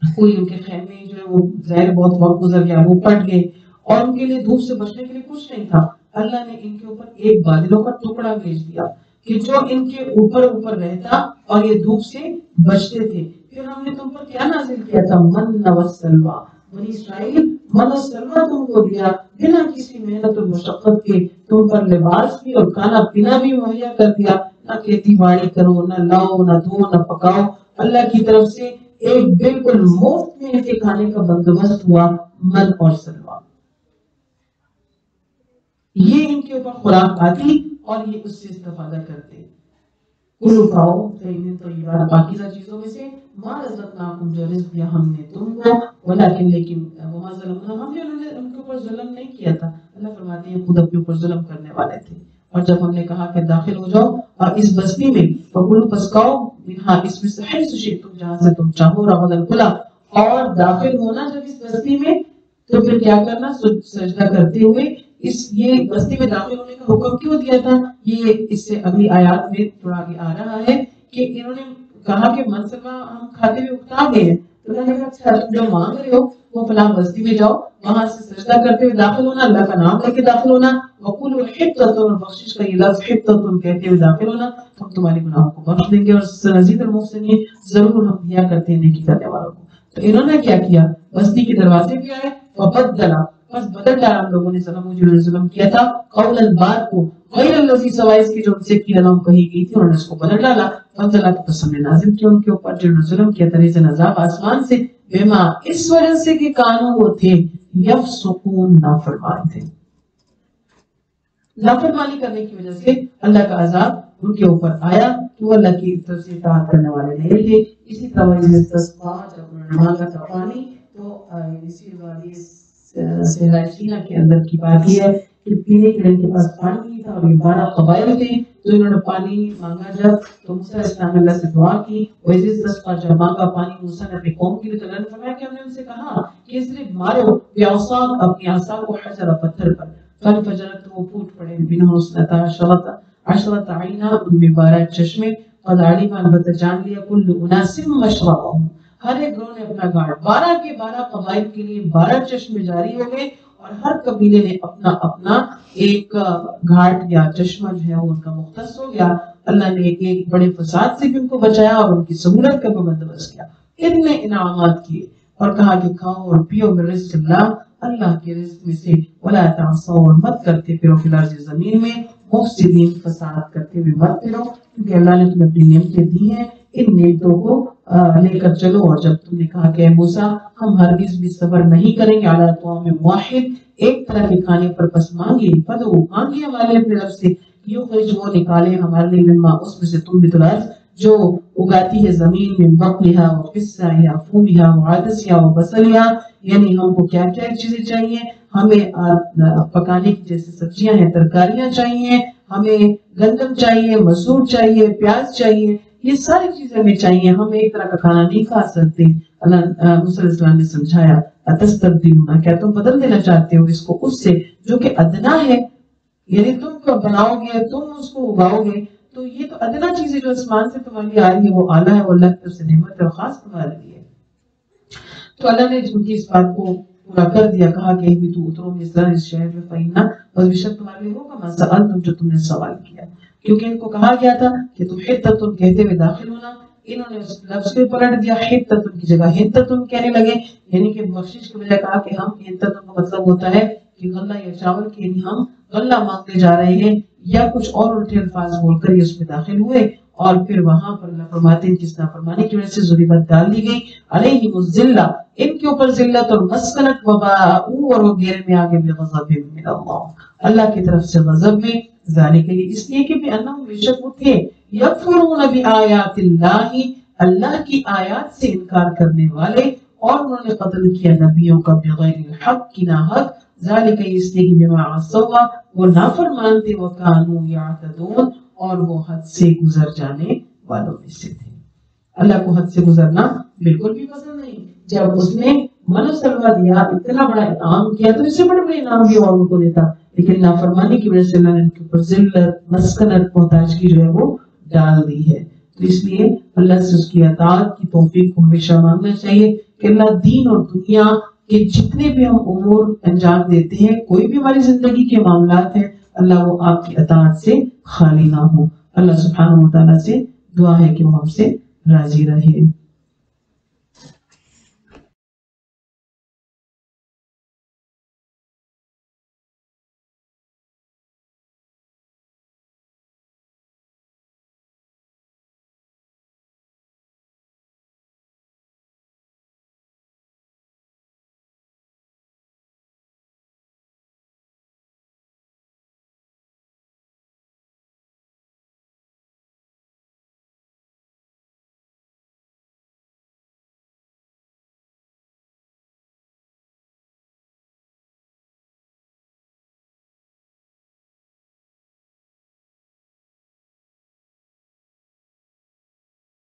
کوئی ان کے خیمے جو ہے وہ ظاہر بہت وقت گزر گیا وہ پٹ گئے اور ان کے لیے دھوپ سے بچنے کے لیے کچھ نہیں تھا۔ اللہ نے ان کے اوپر ایک بادلوں کا ٹکڑا بھیج دیا کہ جو ان کے اوپر رہتا اور یہ دھوپ سے بچتے تھے۔ پھر ہم نے تم پر کیا نازل کیا تھا؟ من والسلویٰ، بنی اسرائیل من و سلویٰ تم کو دیا، بنا کسی محنت اور مشقت کے تم پر لباس بھی اور کھانا پینا بھی مہیا کر دیا۔ نہ کھیتی باڑی کرو، نہ لاؤ، نہ دھو، نہ پکاؤ، اللہ کی طرف سے ایک بالکل مفت میں ان کے کھانے کا بندوبست ہوا، من اور سلویٰ۔ یہ ان کے اوپر خوراک آتی اور یہ اس سے استفادہ کرتے۔ کلو کھاؤ طیبات پاکیزہ چیزوں میں سے، ما رزقناکم جو رزق دیا ہم نے تم کو، لیکن وما ظلمنا، ہم نے ان کے اوپر ظلم نہیں کیا تھا۔ اللہ فرماتے ہیں خود اپنے اوپر ظلم کرنے والے تھے۔ اور جب ہم نے کہا کہ داخل ہو جاؤ اور اس بستی میں فکلوا پس کھاؤ منہا اس میں سے حیث شئتم جہاں سے تم چاہو رغداً کھلا، اور داخل ہونا جب اس بستی میں تو پھر کیا کرنا؟ سجدہ کرتے ہوئے۔ یہ بستی میں داخل ہونے کا حکم کیوں دیا تھا؟ یہ اس سے اگلی آیات میں تھوڑا آگے آ رہا ہے کہ انہوں نے کہا کہ منصبہ ہم کھاتے ہوئے اکتا گئے ہیں، تو اللہ نے کہا اچھا تم جو مانگ رہے ہو وہ فلاں بستی میں جاؤ، وہاں سے سجدہ کرتے ہوئے داخل ہونا، اللہ کا نام لے کے داخل ہونا، وقولوا حطۃ، اور بخشش کا یہ لفظ حطۃ کہتے ہوئے داخل ہونا، ہم تمہارے گناہوں کو بخش دیں گے اور سنزید المحسنین، ضرور ہم دیا کرتے ہیں نیکی کرنے والوں کو۔ تو انہوں نے کیا کیا؟ بستی کے دروازے پہ آئے، فبدلا، بس بدل ڈالا ہم لوگوں نے ظلم کیا تھا، قولا بات کو، غیر الذی سوائے اس کی جو ان سے کی لهم کہی گئی تھی، انہوں نے اس کو بدل ڈالا، فانزل تو پس ہم نے نازل کیا ان کے اوپر جو ظلم کیا تھا ریزن عذاب آسمان سے، بما اس وجہ سے کہ کانوں وہ تھے یفسقون نافرمان تھے، نافرمانی کرنے کی وجہ سے اللہ کا عذاب ان کے اوپر آیا کہ وہ اللہ کی طرف سے اطاعت کرنے والے نہیں تھے۔ اسی طرح استسقاء جب انہوں نے مانگا تھا پانی، تو اسی وادی صحرائے سینا کے اندر کی بات یہ ہے کہ پینے کے لیے ان کے پاس پانی نہیں تھا اور یہ 12 قبائل تھے، تو انہوں نے پانی مانگا جب تو موسیٰ علیہ السلام اللہ سے دعا کی، وَإِذِ اسْتَسْقَىٰ جب مانگا پانی موسیٰ نے اپنی قوم کے لیے، تو اللہ نے فرمایا کہ ہم نے ان سے کہا کہ اضرب مارو بعصاک اپنی عصا کو حجر پتھر پر، فانفجرت وہ پھوٹ پڑے منہ اثنتا عشرۃ عینا ان میں 12 چشمے، قد علم البتہ جان لیا کل اناس مشربہم، ہر ایک گروہ نے اپنا گھاٹ، 12 کے 12 قبائل کے لیے 12 چشمے جاری ہو گئے اور ہر قبیلے نے اپنا اپنا ایک گھاٹ یا چشمہ جو ہے وہ ان کا مختص ہو گیا۔ اللہ نے ایک بڑے فساد سے بھی ان کو بچایا اور ان کی سہولت کا بھی بندوبست کیا، اتنے انعامات کیے اور کہا کہ کھاؤ اور پیو من رزق اللہ کے رزق میں سے، ولا تعصوا اور مت کرتے پھرو فی الارض زمین میں، مفسدین فساد کرتے ہوئے مت پھرو، کیونکہ اللہ نے تمہیں اپنی نعمتیں دی ہیں، ان نعمتوں کو لے کر چلو۔ اور جب تم نے کہا کہ اے موسیٰ ہم ہرگز بھی صبر نہیں کریں گے علی طعام واحد، ایک طرح کے کھانے پر، بس مانگے فدعو مانگے ہمارے اپنے رب سے، یخرج وہ نکالے ہمارے لیے مما اس میں سے تنبت الارض جو اگاتی ہے زمین، من بقلها وقثها فومها وعدسها وبصلها، یعنی ہم کو کیا کیا چیزیں چاہیے، ہمیں پکانے کی جیسے سبزیاں ہیں، ترکاریاں چاہیے، ہمیں گندم چاہیے، مسور چاہیے، پیاز چاہیے، یہ ساری چیزیں ہمیں چاہیے، ہم ایک طرح کا کھانا نہیں کھا سکتے۔ اللہ موسیٰ علیہ السلام نے سمجھایا اتستبدلون، کیا تم بدل دینا چاہتے ہو اس کو اس سے جو کہ ادنا ہے، یعنی تم کو بناؤ گے، تم اس کو اگاؤ گے، تو یہ تو ادنا چیزیں جو آسمان سے تمہارے لیے آ رہی ہے وہ اعلیٰ ہے، وہ اللہ کی طرف سے نعمت ہے اور خاص تمہارے لیے۔ تو اللہ نے ان کی اس بات کو پورا کر دیا، کہا کہ بھی تو اترو مصر اس شہر میں فإن بس بشک تمہارے لیے ہوگا ما سألتم جو تم نے سوال کیا، کیونکہ ان کو کہا گیا تھا کہ تم حطۃ کہتے ہوئے داخل ہونا، انہوں نے اس لفظ کو پلٹ دیا، حطۃ کی جگہ حنطۃ کہنے لگے، یعنی کہ بخشش کے بجائے کہا کہ ہم حنطۃ کا مطلب ہوتا ہے کہ غلہ یا چاول کے، یعنی ہم غلہ مانگنے جا رہے ہیں، یا کچھ اور الٹے الفاظ بول کر یہ اس میں داخل ہوئے اور پھر وہاں پر اللہ فرماتے ہیں جس نافرمانی کی وجہ سے ضریبت ڈال دی گئی علیہم الذلہ، ان کے اوپر ذلت اور مسکنت وباءوا، اور وہ گھیرے میں آگے بغضب من اللہ کی طرف سے غضب میں، ذالک یہ اس لیے کہ بأنہم بے شک وہ تھے یکفرون بآیات اللہ، اللہ کی آیات سے انکار کرنے والے، اور انہوں نے قتل کیا نبیوں کا بغیر الحق کی ناحق، ذالک اس لیے کہ بما عصوا وہ نافرمان تھے، وکانوا یعتدون اور وہ حد سے گزر جانے والوں میں سے تھے۔ اللہ کو حد سے گزرنا بالکل بھی پسند نہیں۔ جب اس نے من و سلوہ دیا، اتنا بڑا انعام کیا، تو اس سے بڑے بڑے انعام بھی اور ان کو دیتا، لیکن نافرمانی کی وجہ سے اللہ نے ان کے اوپر ذلت، مسکنت، محتاجگی جو ہے وہ ڈال دی ہے۔ تو اس لیے اللہ سے اس کی اطاعت کی توفیق کو ہمیشہ مانگنا چاہیے کہ اللہ دین اور دنیا کے جتنے بھی ہم امور انجام دیتے ہیں، کوئی بھی ہماری زندگی کے معاملات ہیں، اللہ وہ آپ کی اطاعت سے خالی نہ ہو۔ اللہ سبحانہ و تعالیٰ سے دعا ہے کہ وہ ہم سے راضی رہے۔